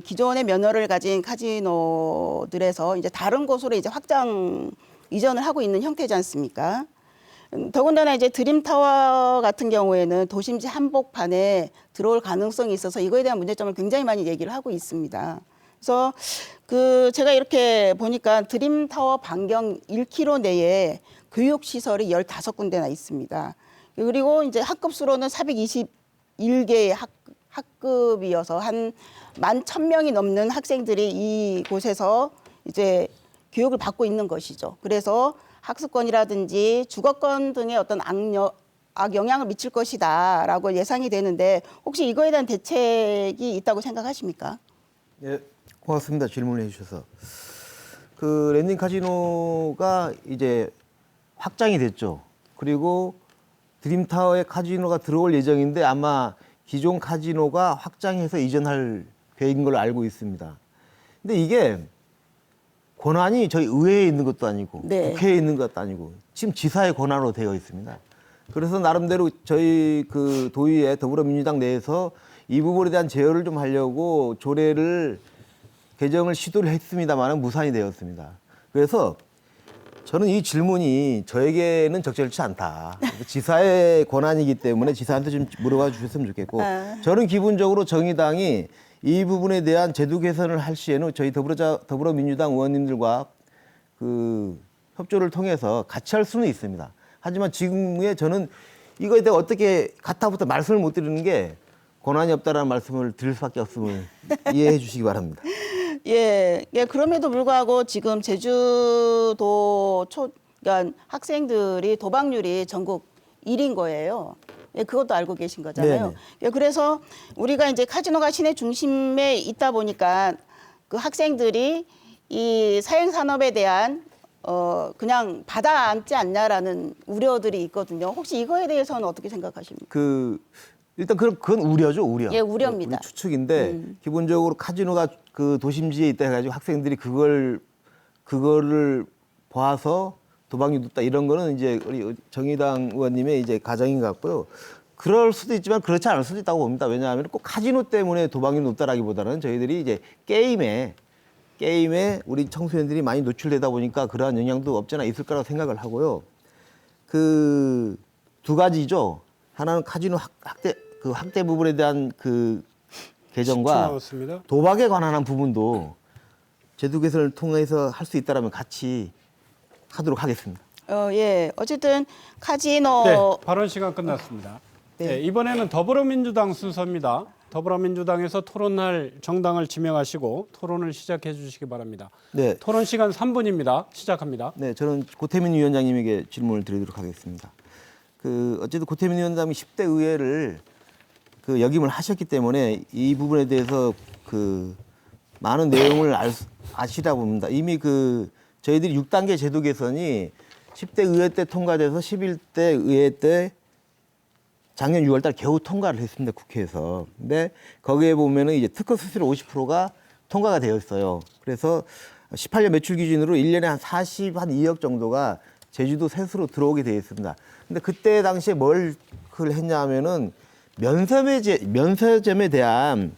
기존의 면허를 가진 카지노들에서 이제 다른 곳으로 이제 확장 이전을 하고 있는 형태지 않습니까? 더군다나 이제 드림타워 같은 경우에는 도심지 한복판에 들어올 가능성이 있어서 이거에 대한 문제점을 굉장히 많이 얘기를 하고 있습니다. 그래서 제가 이렇게 보니까 드림타워 반경 1km 내에 교육시설이 15군데나 있습니다. 그리고 이제 학급수로는 421개의 학급이어서 한 11,000명이 넘는 학생들이 이곳에서 이제 교육을 받고 있는 것이죠. 그래서 학습권이라든지 주거권 등의 어떤 악영향을 미칠 것이다라고 예상이 되는데 혹시 이거에 대한 대책이 있다고 생각하십니까? 네, 고맙습니다. 질문해 주셔서. 그 랜딩 카지노가 이제 확장이 됐죠. 그리고 드림타워에 카지노가 들어올 예정인데 아마 기존 카지노가 확장해서 이전할 계획인 걸로 알고 있습니다. 근데 이게 권한이 저희 의회에 있는 것도 아니고 네. 국회에 있는 것도 아니고 지금 지사의 권한으로 되어 있습니다. 그래서 나름대로 저희 그 도의회 더불어민주당 내에서 이 부분에 대한 제어를 좀 하려고 조례를 개정을 시도를 했습니다만 무산이 되었습니다. 그래서 저는 이 질문이 저에게는 적절치 않다. 지사의 권한이기 때문에 지사한테 좀 물어봐 주셨으면 좋겠고 저는 기본적으로 정의당이 이 부분에 대한 제도 개선을 할 시에는 저희 더불어민주당 의원님들과 그 협조를 통해서 같이 할 수는 있습니다. 하지만 지금의 저는 이거에 대해 어떻게 가타부터 말씀을 못 드리는 게 권한이 없다라는 말씀을 드릴 수밖에 없음을 이해해 주시기 바랍니다. 예, 그럼에도 불구하고 지금 제주도 그러니까 학생들이 도박률이 전국 1위인 거예요. 예, 그것도 알고 계신 거잖아요. 네네. 예, 그래서 우리가 이제 카지노가 시내 중심에 있다 보니까 그 학생들이 이 사행 산업에 대한 그냥 받아 안지 않냐라는 우려들이 있거든요. 혹시 이거에 대해서는 어떻게 생각하십니까? 일단 그건 우려죠, 우려. 예, 우려입니다. 우리 추측인데 기본적으로 카지노가 그 도심지에 있다 해가지고 학생들이 그거를 봐서 도박이 높다 이런 거는 이제 우리 정의당 의원님의 이제 가정인 것 같고요. 그럴 수도 있지만 그렇지 않을 수도 있다고 봅니다. 왜냐하면 꼭 카지노 때문에 도박이 높다라기보다는 저희들이 이제 게임에 우리 청소년들이 많이 노출되다 보니까 그러한 영향도 없지 않아 있을 거라고 생각을 하고요. 그 두 가지죠. 하나는 카지노 학대 부분에 대한 그 10초 개정과 남았습니다. 도박에 관한 부분도 제도 개선을 통해서 할 수 있다라면 같이 하도록 하겠습니다. 예, 어쨌든 카지노 네, 발언 시간 끝났습니다. 네. 네, 이번에는 더불어민주당 순서입니다. 더불어민주당에서 토론할 정당을 지명하시고 토론을 시작해 주시기 바랍니다. 네. 토론 시간 3분입니다. 시작합니다. 네, 저는 고태민 위원장님에게 질문을 드리도록 하겠습니다. 어쨌든 고태민 위원장이 10대 의회를 역임을 하셨기 때문에 이 부분에 대해서 많은 내용을 아시다 봅니다. 이미 저희들이 6단계 제도 개선이 10대 의회 때 통과돼서 11대 의회 때 작년 6월 달 겨우 통과를 했습니다, 국회에서. 근데 거기에 보면은 이제 특허 수수료 50%가 통과가 되어 있어요. 그래서 18년 매출 기준으로 1년에 한 2억 정도가 제주도 세수로 들어오게 되어 있습니다. 근데 그때 당시에 뭘 했냐 하면은 면세점에 대한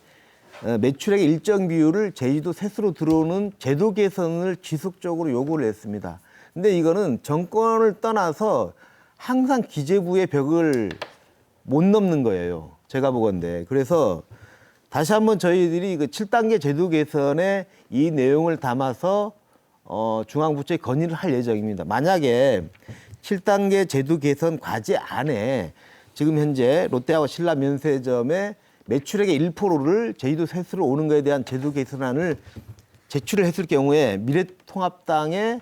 매출액의 일정 비율을 제주도 세수로 들어오는 제도 개선을 지속적으로 요구를 했습니다. 근데 이거는 정권을 떠나서 항상 기재부의 벽을 못 넘는 거예요. 제가 보건대. 그래서 다시 한번 저희들이 7단계 제도 개선에 이 내용을 담아서 중앙부처에 건의를 할 예정입니다. 만약에 7단계 제도 개선 과제 안에 지금 현재 롯데하고 신라 면세점의 매출액의 1%를 제주도 세수로 오는 것에 대한 제도 개선안을 제출을 했을 경우에 미래통합당의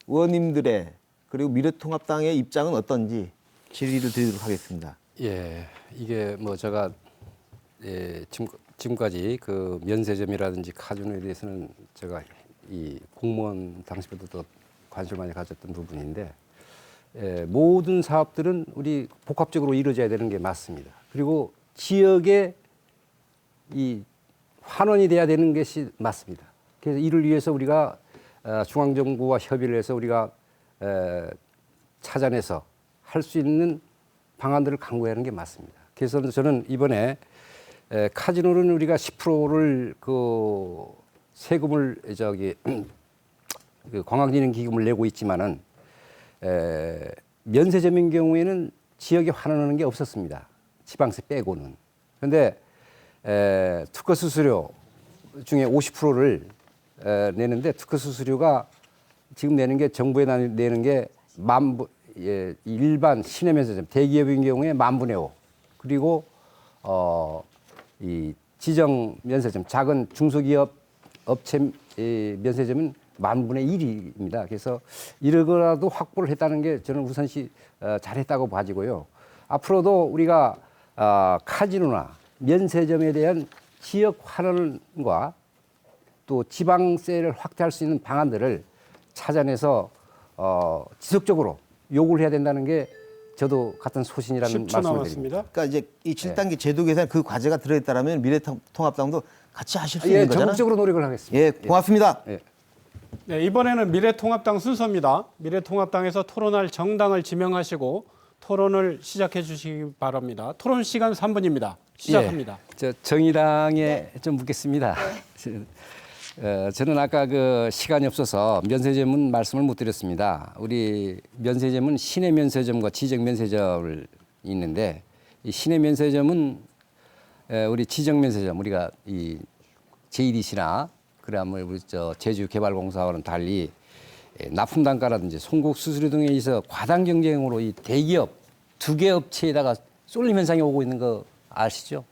의원님들의 그리고 미래통합당의 입장은 어떤지 질의를 드리도록 하겠습니다. 예, 이게 뭐 제가 지금까지 그 면세점이라든지 카지노에 대해서는 제가 이 공무원 당시부터 관심을 많이 가졌던 부분인데 모든 사업들은 우리 복합적으로 이루어져야 되는 게 맞습니다. 그리고 지역에 이 환원이 돼야 되는 것이 맞습니다. 그래서 이를 위해서 우리가 중앙정부와 협의를 해서 우리가 찾아내서 할 수 있는 방안들을 강구해야 하는 게 맞습니다. 그래서 저는 이번에 카지노는 우리가 10%를 그 세금을 그 관광진흥기금을 내고 있지만은 면세점인 경우에는 지역에 환원하는 게 없었습니다. 지방세 빼고는. 그런데 특허 수수료 중에 50%를 내는데 특허 수수료가 지금 내는 게 정부에 내는 게 일반 시내 면세점 대기업인 경우에 10,000분의 5 그리고 이 지정 면세점 작은 중소기업 업체 면세점은 10,000분의 1입니다. 그래서 이러고라도 확보를 했다는 게 저는 우선시 잘했다고 봐지고요. 앞으로도 우리가 카지노나 면세점에 대한 지역 환원과 또 지방세를 확대할 수 있는 방안들을 찾아내서 지속적으로 요구를 해야 된다는 게 저도 같은 소신이라는 10초 말씀을 드립니다. 남았습니다. 그러니까 이제 이 7단계 제도 개선 그 과제가 들어있다라면 미래통합당도 같이 하실 수 있는 예, 거잖아요. 적극적으로 노력을 하겠습니다. 예, 고맙습니다. 예. 네, 이번에는 미래통합당 순서입니다. 미래통합당에서 토론할 정당을 지명하시고 토론을 시작해 주시기 바랍니다. 토론 시간 3분입니다. 시작합니다. 예, 저 정의당에 좀 묻겠습니다. 저는 아까 그 시간이 없어서 면세점은 말씀을 못 드렸습니다. 우리 면세점은 시내 면세점과 지정 면세점을 있는데 이 시내 면세점은 우리 지정 면세점 우리가 이 JDC나 그다음에 우리 제주개발공사와는 달리 납품 단가라든지 송국 수수료 등에 있어 과당 경쟁으로 이 대기업 2개 업체에다가 쏠림 현상이 오고 있는 거 아시죠?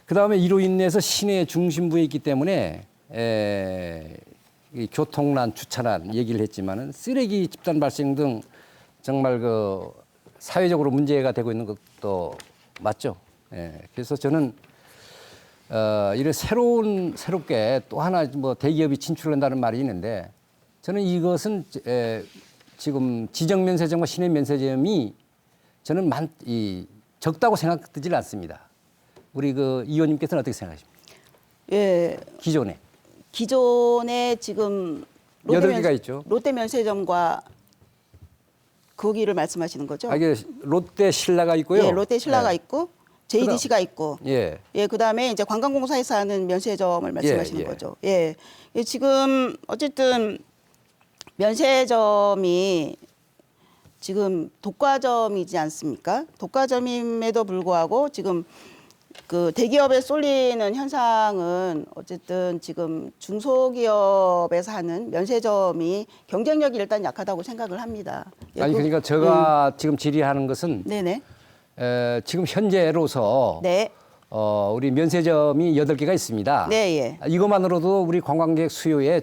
그다음에 이로 인해서 시내 중심부에 있기 때문에 이 교통난, 주차난 얘기를 했지만은 쓰레기 집단 발생 등 정말 그 사회적으로 문제가 되고 있는 것도 맞죠. 예, 그래서 저는 이런 새롭게 또 하나 뭐 대기업이 진출한다는 말이 있는데 저는 이것은 지금 지정 면세점과 신의 면세점이 저는 적다고 생각되질 않습니다. 우리 그 이 의원님께서는 어떻게 생각하십니까? 예, 기존에 지금 8개가 있죠. 롯데 면세점과 거기를 말씀하시는 거죠? 이게 롯데 신라가 있고요. 예, 롯데 신라가 예. 있고 JDC가 있고 예. 예, 그다음에 이제 관광공사에서 하는 면세점을 말씀하시는 예. 거죠. 예. 예, 지금 어쨌든 면세점이 지금 독과점이지 않습니까? 독과점임에도 불구하고 지금 그 대기업에 쏠리는 현상은 어쨌든 지금 중소기업에서 하는 면세점이 경쟁력이 일단 약하다고 생각을 합니다. 예, 아니 그러니까 제가 지금 질의하는 것은 네네. 지금 현재로서 네. 우리 면세점이 8개가 있습니다. 네, 예. 이것만으로도 우리 관광객 수요에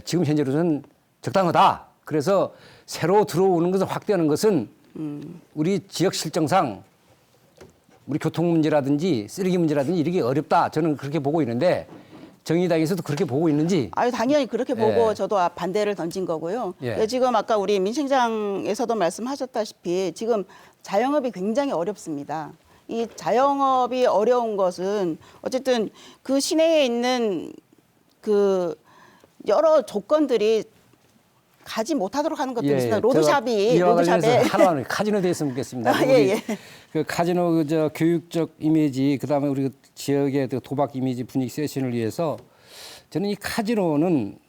지금 현재로서는 적당하다. 그래서 새로 들어오는 것을 확대하는 것은 우리 지역 실정상 우리 교통 문제라든지 쓰레기 문제라든지 이렇게 어렵다. 저는 그렇게 보고 있는데 정의당에서도 그렇게 보고 있는지. 아유, 당연히 그렇게 보고 예. 저도 반대를 던진 거고요. 예. 예, 지금 아까 우리 민생장에서도 말씀하셨다시피 지금 자영업이 굉장히 어렵습니다. 이 자영업이 어려운 것은 어쨌든 그 시내에 있는 그 여러 조건들이 가지 못하도록 하는 것도 있습니다. 로드샵이 이와 로드샵에 관련해서 하나는 카지노 됐으면 좋겠습니다. 아, 예, 예. 그 카지노 교육적 이미지 그다음에 우리 그 지역의 그 도박 이미지 분위기 세션을 위해서 저는 이 카지노는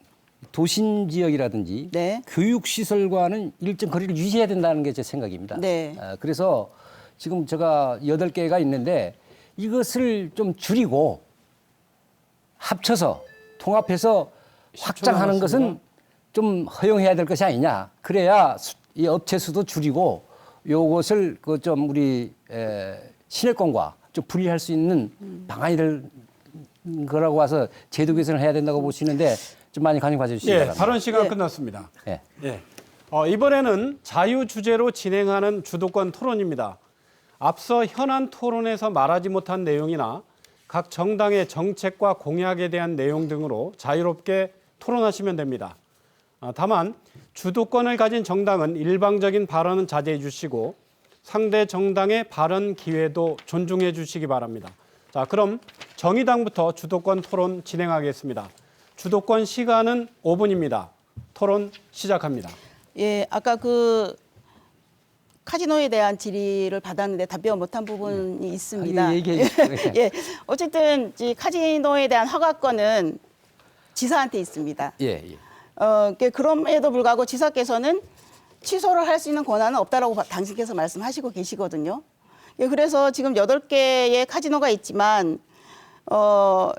도심 지역이라든지 네. 교육 시설과는 일정 거리를 유지해야 된다는 게 제 생각입니다. 네. 그래서 지금 제가 8개가 있는데 이것을 좀 줄이고 합쳐서 통합해서 확장하는 것은 좀 허용해야 될 것이 아니냐. 그래야 이 업체 수도 줄이고 요것을 그 좀 우리 시내권과 좀 분리할 수 있는 방안이 될 거라고 와서 제도 개선을 해야 된다고 보시는데 좀 많이 관심 가져주시기 예, 바랍니다. 발언 시간 예. 끝났습니다. 예. 예. 이번에는 자유 주제로 진행하는 주도권 토론입니다. 앞서 현안 토론에서 말하지 못한 내용이나 각 정당의 정책과 공약에 대한 내용 등으로 자유롭게 토론하시면 됩니다. 다만 주도권을 가진 정당은 일방적인 발언은 자제해 주시고 상대 정당의 발언 기회도 존중해 주시기 바랍니다. 자, 그럼 정의당부터 주도권 토론 진행하겠습니다. 주도권 시간은 5분입니다. 토론 시작합니다. 예, 아까 그 카지노에 대한 질의를 받았는데 답변 못한 부분이 있습니다. 얘기해 주시죠. 예, 어쨌든 이 카지노에 대한 허가권은 지사한테 있습니다. 예, 예. 그럼에도 불구하고 지사께서는 취소를 할 수 있는 권한은 없다라고 당신께서 말씀하시고 계시거든요. 예, 그래서 지금 8개의 카지노가 있지만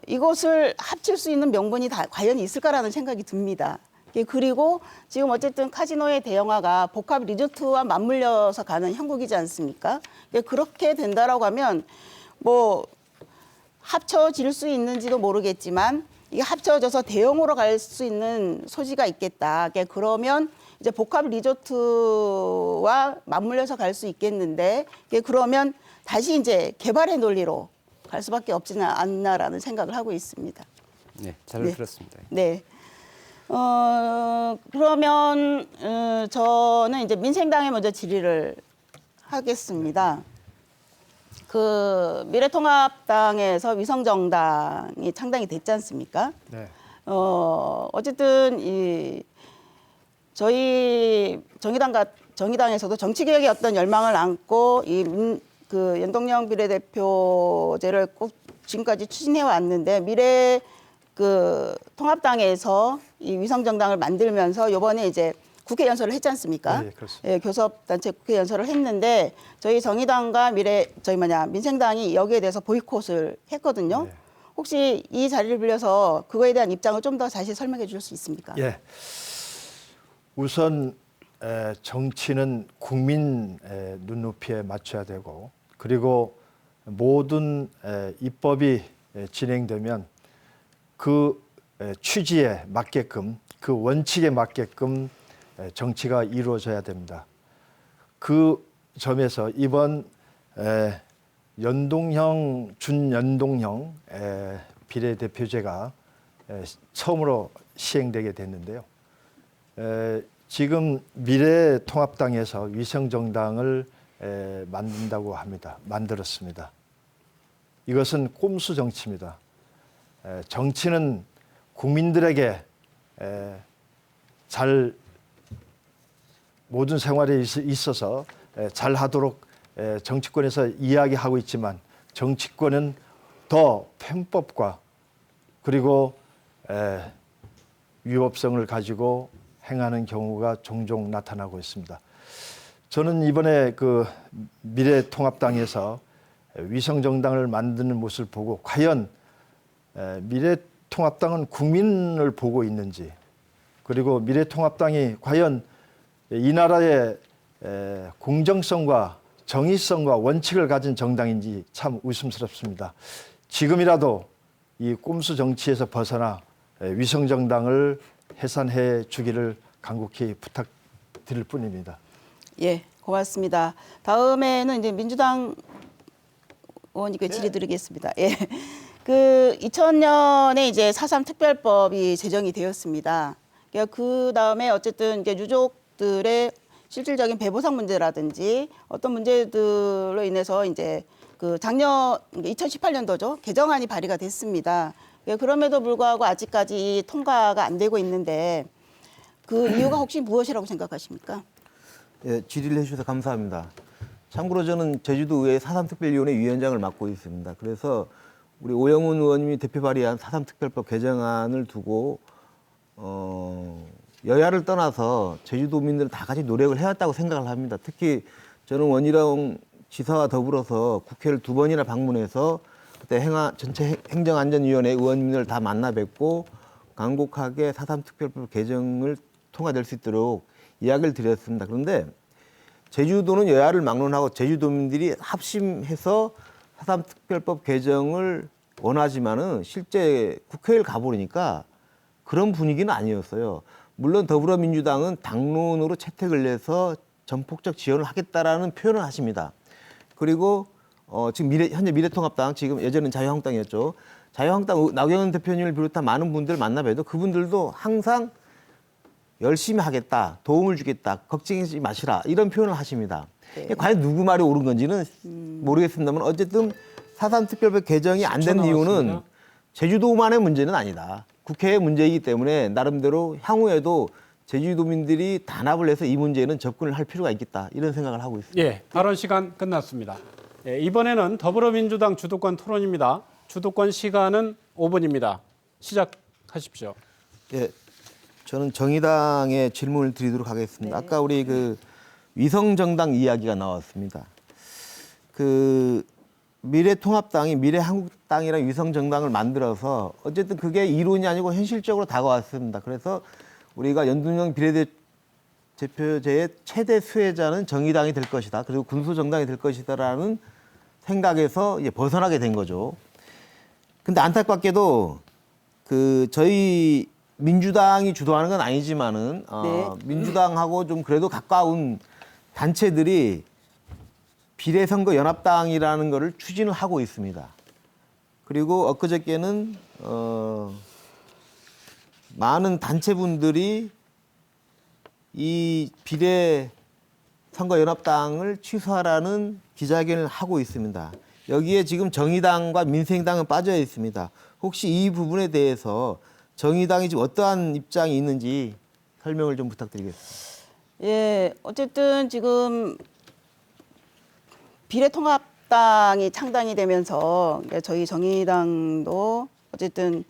이것을 합칠 수 있는 명분이 과연 있을까라는 생각이 듭니다. 예, 그리고 지금 어쨌든 카지노의 대형화가 복합 리조트와 맞물려서 가는 형국이지 않습니까? 예, 그렇게 된다라고 하면 뭐 합쳐질 수 있는지도 모르겠지만 이게 합쳐져서 대형으로 갈 수 있는 소지가 있겠다. 예, 그러면 이제 복합 리조트와 맞물려서 갈 수 있겠는데 예, 그러면 다시 이제 개발의 논리로 갈 수밖에 없지는 않나라는 생각을 하고 있습니다. 네, 잘 네. 들었습니다. 네. 그러면 저는 이제 민생당에 먼저 질의를 하겠습니다. 그 미래통합당에서 위성정당이 창당이 됐지 않습니까? 네. 어쨌든 저희 정의당에서도 정치개혁의 어떤 열망을 안고 그 연동형 비례대표제를 꼭 지금까지 추진해 왔는데 미래 그 통합당에서 이 위성정당을 만들면서 이번에 이제 국회 연설을 했지 않습니까? 네, 그렇습니다. 예, 교섭단체 국회 연설을 했는데 저희 정의당과 민생당이 여기에 대해서 보이콧을 했거든요. 네. 혹시 이 자리를 빌려서 그거에 대한 입장을 좀 더 자세히 설명해 주실 수 있습니까? 예. 우선 정치는 국민 눈높이에 맞춰야 되고 그리고 모든 입법이 진행되면 그 취지에 맞게끔 그 원칙에 맞게끔 정치가 이루어져야 됩니다. 그 점에서 이번 연동형, 준연동형 비례대표제가 처음으로 시행되게 됐는데요. 지금 미래통합당에서 위성정당을 만든다고 합니다. 만들었습니다. 이것은 꼼수 정치입니다. 정치는 국민들에게 잘 모든 생활에 있어서 잘 하도록 정치권에서 이야기하고 있지만 정치권은 더 편법과 그리고 위법성을 가지고 행하는 경우가 종종 나타나고 있습니다. 저는 이번에 그 미래통합당에서 위성정당을 만드는 모습을 보고 과연 미래통합당은 국민을 보고 있는지, 그리고 미래통합당이 과연 이 나라의 공정성과 정의성과 원칙을 가진 정당인지 참 의심스럽습니다. 지금이라도 이 꼼수 정치에서 벗어나 위성정당을 해산해 주기를 간곡히 부탁드릴 뿐입니다. 예, 고맙습니다. 다음에는 이제 민주당 의원님께 질의드리겠습니다. 예. 그 2000년에 이제 4.3 특별법이 제정이 되었습니다. 그 다음에 어쨌든 이제 유족들의 실질적인 배보상 문제라든지 어떤 문제들로 인해서 이제 그 작년 2018년도죠 개정안이 발의가 됐습니다. 그럼에도 불구하고 아직까지 통과가 안 되고 있는데 그 이유가 혹시 무엇이라고 생각하십니까? 예, 질의를 해주셔서 감사합니다. 참고로 저는 제주도의회 4.3 특별위원회 위원장을 맡고 있습니다. 그래서 우리 오영훈 의원님이 대표 발의한 4.3 특별법 개정안을 두고 여야를 떠나서 제주도민들은 다 같이 노력을 해왔다고 생각을 합니다. 특히 저는 원희룡 지사와 더불어서 국회를 2번이나 방문해서 그때 전체 행정안전위원회 의원님들 다 만나 뵙고 간곡하게 4.3 특별법 개정을 통과될 수 있도록 이야기를 드렸습니다. 그런데 제주도는 여야를 막론하고 제주도민들이 합심해서 4.3 특별법 개정을 원하지만은 실제 국회를 가보니까 그런 분위기는 아니었어요. 물론 더불어민주당은 당론으로 채택을 내서 전폭적 지원을 하겠다라는 표현을 하십니다. 그리고 지금 현재 미래통합당, 지금 예전엔 자유한국당이었죠. 자유한국당 나경원 대표님을 비롯한 많은 분들 만나봬도 그분들도 항상 열심히 하겠다, 도움을 주겠다, 걱정하지 마시라 이런 표현을 하십니다. 네. 과연 누구 말이 옳은 건지는 모르겠습니다만 어쨌든 4.3 특별법 개정이 안 된 이유는 제주도만의 문제는 아니다. 국회의 문제이기 때문에 나름대로 향후에도 제주도민들이 단합을 해서 이 문제는 접근을 할 필요가 있겠다 이런 생각을 하고 있습니다. 예, 발언 시간 끝났습니다. 예, 이번에는 더불어민주당 주도권 토론입니다. 주도권 시간은 5분입니다. 시작하십시오. 예, 저는 정의당에 질문을 드리도록 하겠습니다. 네. 아까 우리 그 위성정당 이야기가 나왔습니다. 그 미래통합당이 미래한국당이랑 위성정당을 만들어서 어쨌든 그게 이론이 아니고 현실적으로 다가왔습니다. 그래서 우리가 연동형 비례대표제의 최대 수혜자는 정의당이 될 것이다. 그리고 군소정당이 될 것이다라는 생각에서 이제 벗어나게 된 거죠. 근데 안타깝게도 그 저희 민주당이 주도하는 건 아니지만은 네. 민주당하고 좀 그래도 가까운 단체들이 비례선거 연합당이라는 거를 추진을 하고 있습니다. 그리고 엊그저께는 많은 단체분들이 이 비례선거 연합당을 취소하라는 기자회견을 하고 있습니다. 여기에 지금 정의당과 민생당은 빠져 있습니다. 혹시 이 부분에 대해서 정의당이 지금 어떠한 입장이 있는지 설명을 좀 부탁드리겠습니다. 예, 어쨌든 지금 비례통합당이 창당이 되면서 저희 정의당도 어쨌든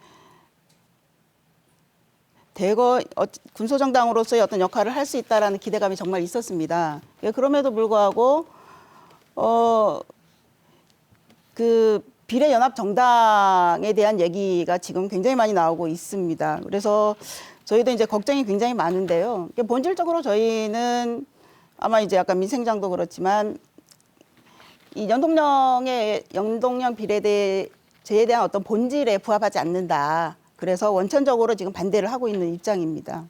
대거 군소정당으로서의 어떤 역할을 할 수 있다라는 기대감이 정말 있었습니다. 예, 그럼에도 불구하고 그 비례연합정당에 대한 얘기가 지금 굉장히 많이 나오고 있습니다. 그래서 저희도 이제 걱정이 굉장히 많은데요. 본질적으로 저희는 아마 이제 약간 민생장도 그렇지만 이 연동형 비례대제에 대한 어떤 본질에 부합하지 않는다. 그래서 원천적으로 지금 반대를 하고 있는 입장입니다.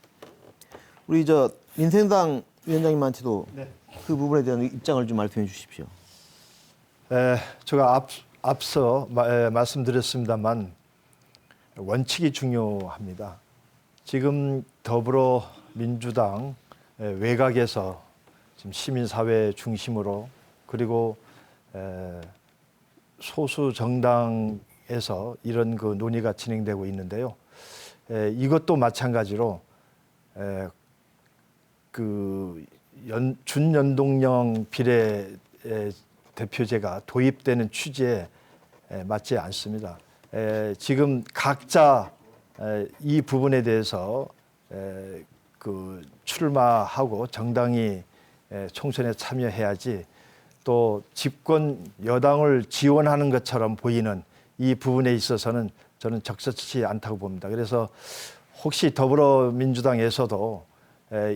우리 민생당 위원장님한테도 네. 그 부분에 대한 입장을 좀 말씀해 주십시오. 제가 앞서 말씀드렸습니다만 원칙이 중요합니다. 지금 더불어민주당 외곽에서 지금 시민사회 중심으로 그리고 소수 정당에서 이런 그 논의가 진행되고 있는데요. 이것도 마찬가지로 그 준연동형 비례 대표제가 도입되는 취지에 맞지 않습니다. 지금 각자 이 부분에 대해서 그 출마하고 정당이 총선에 참여해야지 또 집권 여당을 지원하는 것처럼 보이는 이 부분에 있어서는 저는 적절치 않다고 봅니다. 그래서 혹시 더불어민주당에서도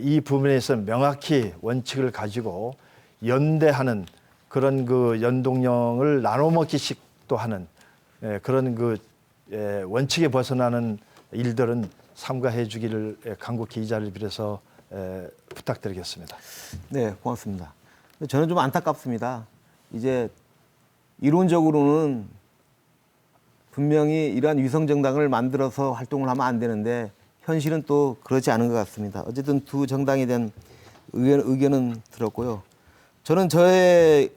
이 부분에서 명확히 원칙을 가지고 연대하는 그런 그 연동형을 나눠 먹기식도 하는 그런 그 원칙에 벗어나는 일들은 삼가해 주기를 간곡히 이 자리를 빌어서 부탁드리겠습니다. 네, 고맙습니다. 저는 좀 안타깝습니다. 이제 이론적으로는 분명히 이러한 위성정당을 만들어서 활동을 하면 안 되는데 현실은 또 그렇지 않은 것 같습니다. 어쨌든 두 정당에 대한 의견은 들었고요. 저는 저희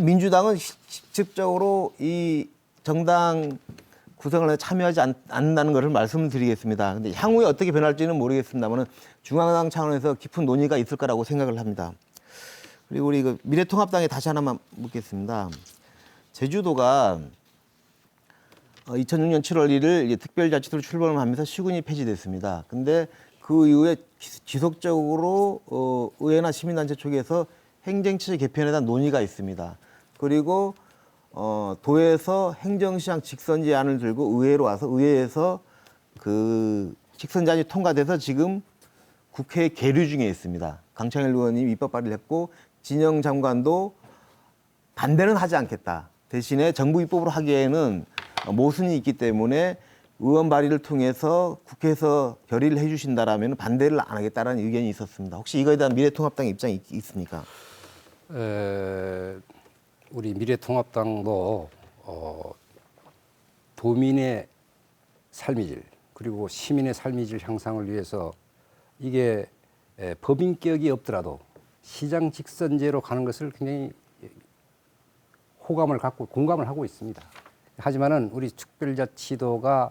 민주당은 직접적으로 이 정당 구성을 참여하지 않는다는 것을 말씀드리겠습니다. 근데 향후에 어떻게 변할지는 모르겠습니다만 중앙당 차원에서 깊은 논의가 있을 거라고 생각을 합니다. 그리고 우리 그 미래통합당에 다시 하나만 묻겠습니다. 제주도가 2006년 7월 1일 특별자치도로 출범을 하면서 시군이 폐지됐습니다. 근데 그 이후에 지속적으로 의회나 시민단체 쪽에서 행정체제 개편에 대한 논의가 있습니다. 그리고 도에서 행정시장 직선 제안을 들고 의회로 와서 의회에서 그 직선 제안이 통과돼서 지금 국회에 계류 중에 있습니다. 강창일 의원님이 입법 발의를 했고 진영 장관도 반대는 하지 않겠다. 대신에 정부 입법으로 하기에는 모순이 있기 때문에 의원 발의를 통해서 국회에서 결의를 해주신다라면 반대를 안 하겠다라는 의견이 있었습니다. 혹시 이거에 대한 미래통합당 입장이 있습니까? 우리 미래통합당도 도민의 삶의 질 그리고 시민의 삶의 질 향상을 위해서 이게 법인격이 없더라도 시장 직선제로 가는 것을 굉장히 호감을 갖고 공감을 하고 있습니다. 하지만은 우리 특별자치도가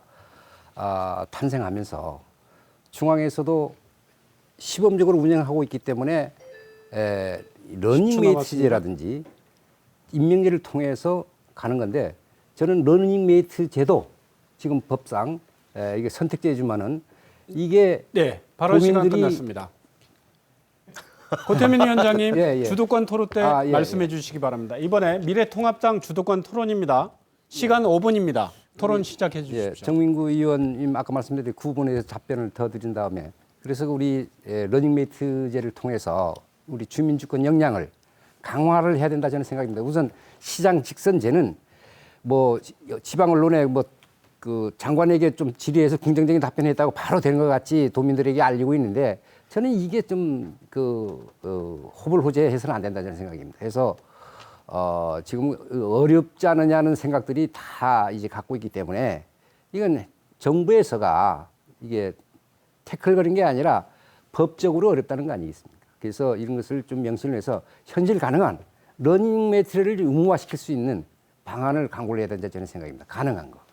탄생하면서 중앙에서도 시범적으로 운영하고 있기 때문에 러닝메이트제라든지 임명제를 통해서 가는 건데 저는 러닝메이트제도 지금 법상 이게 선택제지만은 이게 네, 발언 시간 도민들이- 끝났습니다. 고태민 위원장님 예. 주도권 토론 때 예, 말씀해 주시기 바랍니다. 이번에 미래통합당 주도권 토론입니다. 시간 5분입니다. 토론 시작해 주십시오. 예, 정민구 의원님 아까 말씀드린 9분에 대해서 답변을 더 드린 다음에 그래서 우리 러닝메이트제를 통해서 우리 주민주권 역량을 강화를 해야 된다 저는 생각입니다. 우선 시장 직선제는 뭐 지방 언론에 뭐 그 장관에게 좀 질의해서 긍정적인 답변했다고 바로 되는 것 같이 도민들에게 알리고 있는데 저는 이게 좀 호불호제해서는 안 된다 저는 생각입니다. 그래서 지금 어렵지 않느냐는 생각들이 다 이제 갖고 있기 때문에 이건 정부에서가 이게 태클거린 게 아니라 법적으로 어렵다는 거 아니겠습니까? 그래서 이런 것을 좀 명시를 해서 현실 가능한 러닝메이트를 의무화시킬 수 있는 방안을 강구를 해야 된다 저는 생각입니다. 가능한 거.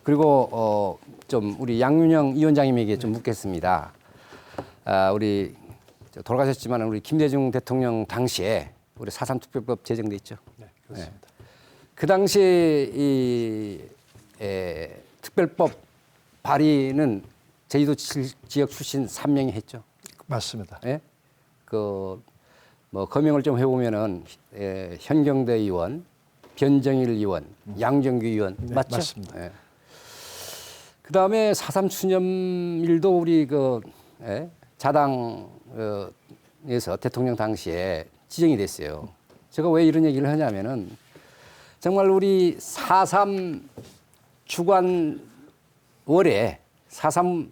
그리고 좀 우리 양윤영 위원장님에게 좀 묻겠습니다. 우리 돌아가셨지만 우리 김대중 대통령 당시에 우리 4.3 특별법 제정돼 있죠. 네, 그렇습니다. 그 당시에 이 특별법 발의는 제주도 지역 출신 3명이 했죠. 맞습니다. 예? 뭐 거명을 좀 해보면은 현경대 의원, 변정일 의원, 양정규 의원 네, 맞죠? 맞습니다. 예. 그 다음에 4.3 추념일도 우리 자당에서 대통령 당시에 지정이 됐어요. 제가 왜 이런 얘기를 하냐면은 정말 우리 4.3 주관 월에 4.3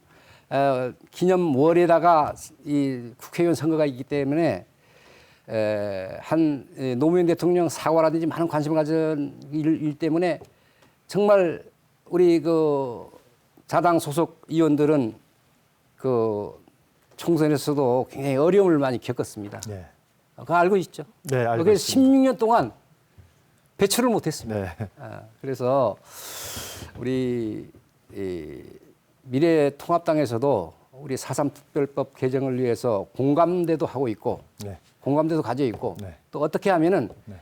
기념 월에다가 이 국회의원 선거가 있기 때문에 한 노무현 대통령 사과라든지 많은 관심을 가진 일 때문에 정말 우리 그 자당 소속 의원들은 그 총선에서도 굉장히 어려움을 많이 겪었습니다. 네. 그거 알고 있죠? 네, 알고 그래서 있습니다. 16년 동안 배출을 못했습니다. 네. 그래서 우리 이 미래통합당에서도 우리 4.3 특별법 개정을 위해서 공감대도 하고 있고 네. 공감대도 가져 있고 네. 또 어떻게 하면은 네.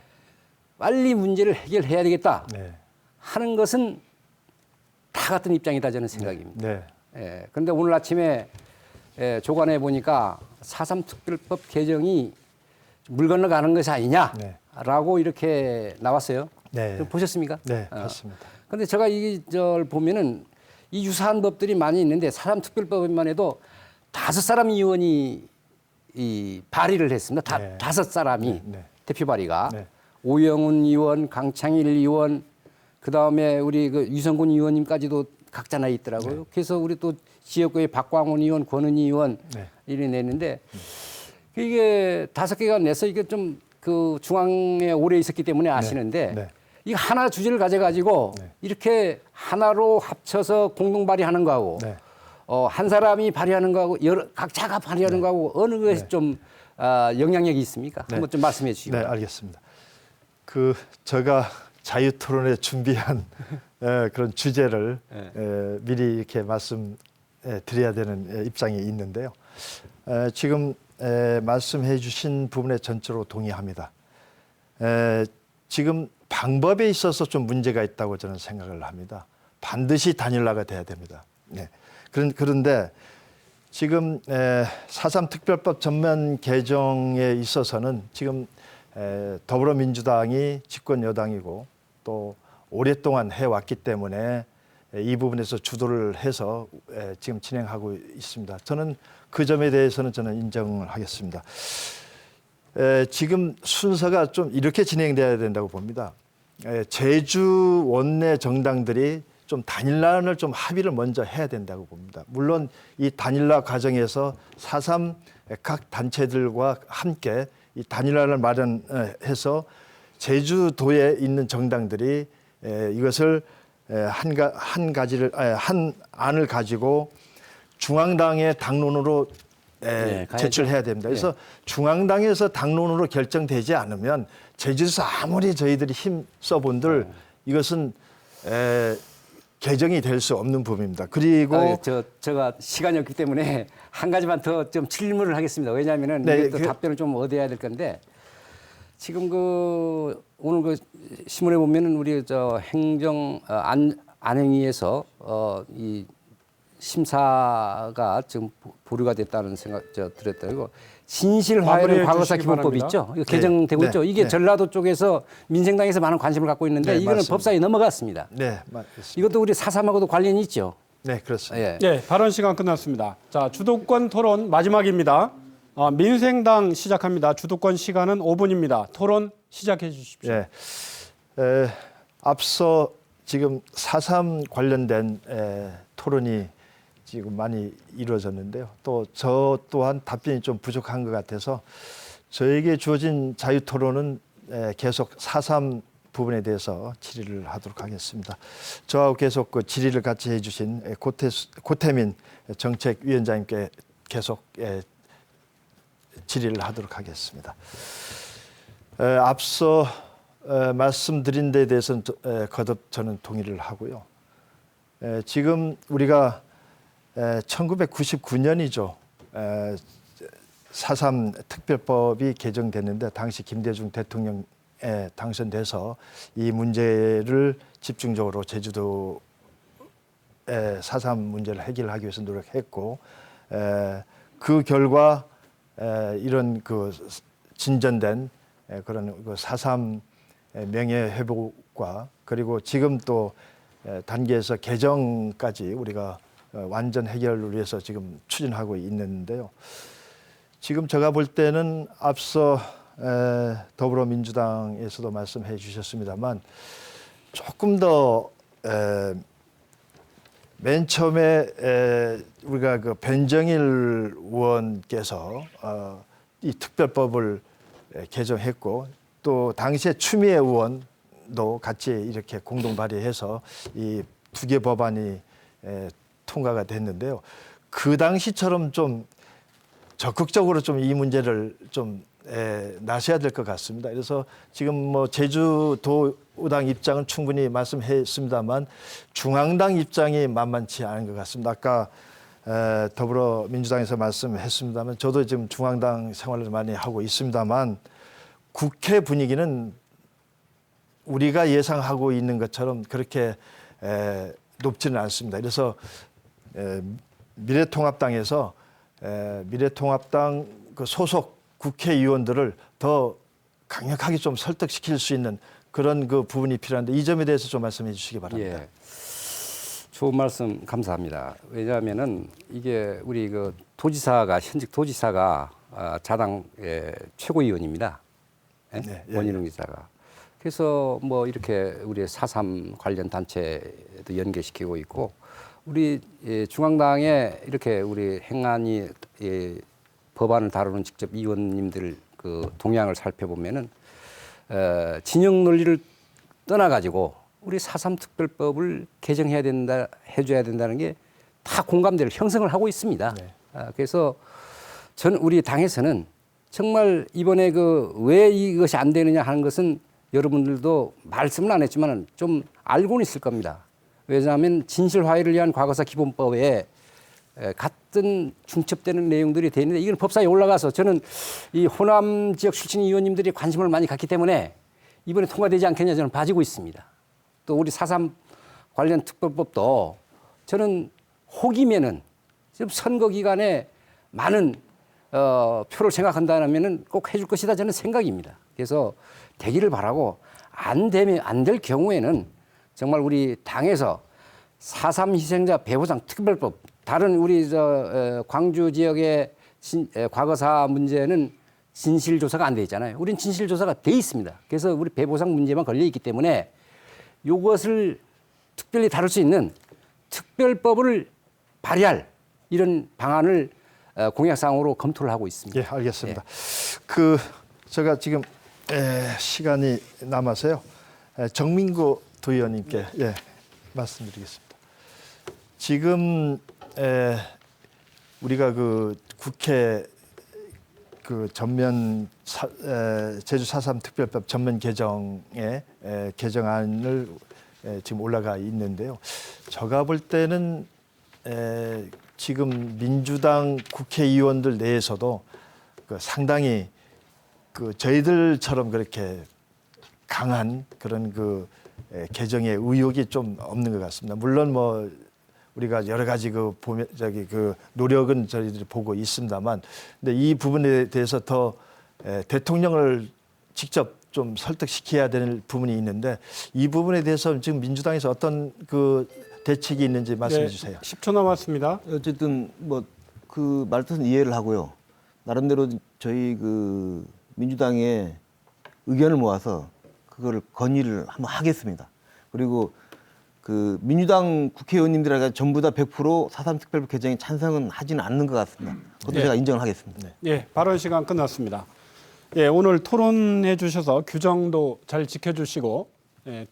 빨리 문제를 해결해야 되겠다 네. 하는 것은 다 같은 입장이다 저는 생각입니다. 네. 예, 그런데 오늘 아침에 조간에 보니까 4.3 특별법 개정이 물 건너가는 것이 아니냐라고 이렇게 나왔어요. 네. 그럼 보셨습니까? 네, 봤습니다. 그런데 제가 이걸 보면은 이 유사한 법들이 많이 있는데 4.3 특별법만 해도 5사람 의원이 이 발의를 했습니다. 네. 5사람이 네, 네. 대표 발의가 네. 오영훈 의원, 강창일 의원, 그 다음에 우리 그 유성군 의원님까지도 각자 나 있더라고요. 네. 그래서 우리 또 지역구의 박광훈 의원, 권은희 의원 네. 이렇게 냈는데 이게 5개가 내서 이게 좀 그 중앙에 오래 있었기 때문에 아시는데 네. 이 하나 주제를 가져가지고 네. 이렇게 하나로 합쳐서 공동 발의하는 거하고 네. 한 사람이 발의하는 거하고 각자가 발의하는 거하고 어느 것이 좀 영향력이 있습니까? 네. 한번 좀 말씀해 주시기 네, 바랍니다. 알겠습니다. 그 제가 자유 토론에 준비한 그런 주제를 미리 이렇게 말씀 드려야 되는 입장이 있는데요. 지금 말씀해 주신 부분에 전적으로 동의합니다. 지금 방법에 있어서 좀 문제가 있다고 저는 생각을 합니다. 반드시 단일화가 돼야 됩니다. 네. 그런데 지금 4.3 특별법 전면 개정에 있어서는 지금 더불어민주당이 집권 여당이고 또 오랫동안 해왔기 때문에 이 부분에서 주도를 해서 지금 진행하고 있습니다. 저는 그 점에 대해서는 저는 인정을 하겠습니다. 지금 순서가 좀 이렇게 진행돼야 된다고 봅니다. 제주 원내 정당들이 좀 단일화를 좀 합의를 먼저 해야 된다고 봅니다. 물론 이 단일화 과정에서 4.3 각 단체들과 함께 이 단일화를 마련해서 제주도에 있는 정당들이 이것을 한 안을 가지고 중앙당의 당론으로 가야죠. 제출해야 됩니다. 그래서 중앙당에서 당론으로 결정되지 않으면 제주에서 아무리 저희들이 힘 써본들 이것은 개정이 될 수 없는 부분입니다. 그리고 제가 시간이 없기 때문에 한 가지만 더 좀 질문을 하겠습니다. 왜냐하면은 네, 이게 또 답변을 좀 얻어야 될 건데 지금 그 오늘 그 신문에 보면은 우리 저 행정 안행위에서 이 심사가 지금 보류가 됐다는 생각 들었더라고. 진실화해는 마무리해 과거사 주시기 기본법 바랍니다. 있죠? 이거 개정되고 네, 있죠. 이게 네. 전라도 쪽에서 민생당에서 많은 관심을 갖고 있는데 네, 이거는 맞습니다. 법사위에 넘어갔습니다. 네, 맞습니다. 이것도 우리 4.3하고도 관련이 있죠. 네, 그렇습니다. 예. 예, 발언 시간 끝났습니다. 자, 주도권 토론 마지막입니다. 민생당 시작합니다. 주도권 시간은 5분입니다. 토론 시작해 주십시오. 예. 앞서 지금 4.3 관련된 토론이 지금 많이 이루어졌는데요. 또 저 또한 답변이 좀 부족한 것 같아서 저에게 주어진 자유 토론은 계속 4.3 부분에 대해서 질의를 하도록 하겠습니다. 저하고 계속 그 질의를 같이 해주신 고태민 정책위원장님께 계속 질의를 하도록 하겠습니다. 앞서 말씀드린 데 대해서는 거듭 저는 동의를 하고요. 지금 우리가 1999년이죠. 4.3 특별법이 개정됐는데 당시 김대중 대통령에 당선돼서 이 문제를 집중적으로 제주도의 4.3 문제를 해결하기 위해서 노력했고 그 결과 이런 그 진전된 그런 그 4.3 명예회복과 그리고 지금 또 단계에서 개정까지 우리가 완전 해결을 위해서 지금 추진하고 있는데요. 지금 제가 볼 때는 앞서 더불어민주당에서도 말씀해 주셨습니다만 조금 더 맨 처음에 우리가 그 변정일 의원께서 이 특별법을 개정했고 또 당시에 추미애 의원도 같이 이렇게 공동 발의해서 이 두 개 법안이 통과가 됐는데요. 그 당시처럼 좀 적극적으로 좀 이 문제를 좀 나서야 될 것 같습니다. 그래서 지금 뭐 제주도당 입장은 충분히 말씀했습니다만 중앙당 입장이 만만치 않은 것 같습니다. 아까 더불어민주당에서 말씀했습니다만 저도 지금 중앙당 생활을 많이 하고 있습니다만 국회 분위기는 우리가 예상하고 있는 것처럼 그렇게 높지는 않습니다. 그래서 미래통합당에서 미래통합당 그 소속 국회의원들을 더 강력하게 좀 설득시킬 수 있는 그런 그 부분이 필요한데 이 점에 대해서 좀 말씀해 주시기 바랍니다. 예. 좋은 말씀 감사합니다. 왜냐하면은 이게 우리 그 도지사가 현직 도지사가 자당 최고위원입니다. 예? 네, 예, 원희룡 지사가. 그래서 뭐 이렇게 우리 4.3 관련 단체도 연계시키고 있고 우리 중앙당에 이렇게 우리 행안위 법안을 다루는 직접 의원님들 그 동향을 살펴보면은 진영 논리를 떠나가지고 우리 4.3 특별법을 개정해야 된다, 해줘야 된다는 게 다 공감대를 형성을 하고 있습니다. 네. 그래서 전 우리 당에서는 정말 이번에 그 왜 이것이 안 되느냐 하는 것은 여러분들도 말씀은 안 했지만 좀 알고는 있을 겁니다. 왜냐하면 진실화해를 위한 과거사 기본법에 같은 중첩되는 내용들이 되어 있는데 이건 법사위에 올라가서 저는 이 호남 지역 출신 의원님들이 관심을 많이 갖기 때문에 이번에 통과되지 않겠냐 저는 봐지고 있습니다. 또 우리 4.3 관련 특별법도 저는 혹이면은 지금 선거 기간에 많은 표를 생각한다면은 꼭 해줄 것이다 저는 생각입니다. 그래서 되기를 바라고 안 될 경우에는 정말 우리 당에서 4.3 희생자 배보상 특별법 다른 우리 광주 지역의 과거사 문제는 진실조사가 안 돼 있잖아요. 우린 진실조사가 돼 있습니다. 그래서 우리 배보상 문제만 걸려 있기 때문에 이것을 특별히 다룰 수 있는 특별법을 발의할 이런 방안을 공약사항으로 검토를 하고 있습니다. 예, 알겠습니다. 그 제가 지금 시간이 남아서요. 정민구 도의원님께 말씀드리겠습니다. 지금 우리가 그 국회 그 전면 제주 4.3 특별법 전면 개정의 개정안을 지금 올라가 있는데요. 제가 볼 때는 지금 민주당 국회의원들 내에서도 그 상당히 그 저희들처럼 그렇게 강한 그런 그 개정의 의욕이 좀 없는 것 같습니다. 물론 뭐 우리가 여러 가지 그 노력은 저희들이 보고 있습니다만, 근데 이 부분에 대해서 더 대통령을 직접 좀 설득시켜야 되는 부분이 있는데 이 부분에 대해서 지금 민주당에서 어떤 그 대책이 있는지 말씀해 주세요. 10초 남았습니다. 어쨌든 뭐 그 말뜻은 이해를 하고요. 나름대로 저희 그 민주당의 의견을 모아서 그거를 건의를 한번 하겠습니다. 그리고 그 민주당 국회의원님들에게 전부 다 100% 4.3 특별법 개정에 찬성은 하지는 않는 것 같습니다. 그것도 제가 인정을 하겠습니다. 예, 발언 시간 끝났습니다. 예, 오늘 토론해 주셔서 규정도 잘 지켜주시고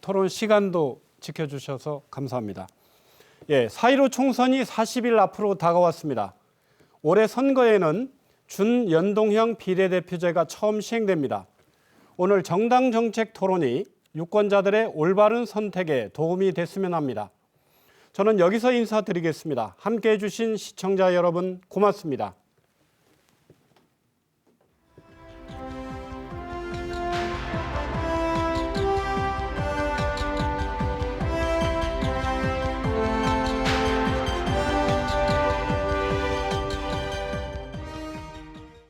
토론 시간도 지켜주셔서 감사합니다. 예, 4.15 총선이 40일 앞으로 다가왔습니다. 올해 선거에는 준연동형 비례대표제가 처음 시행됩니다. 오늘 정당 정책 토론이 유권자들의 올바른 선택에 도움이 됐으면 합니다. 저는 여기서 인사드리겠습니다. 함께해 주신 시청자 여러분 고맙습니다.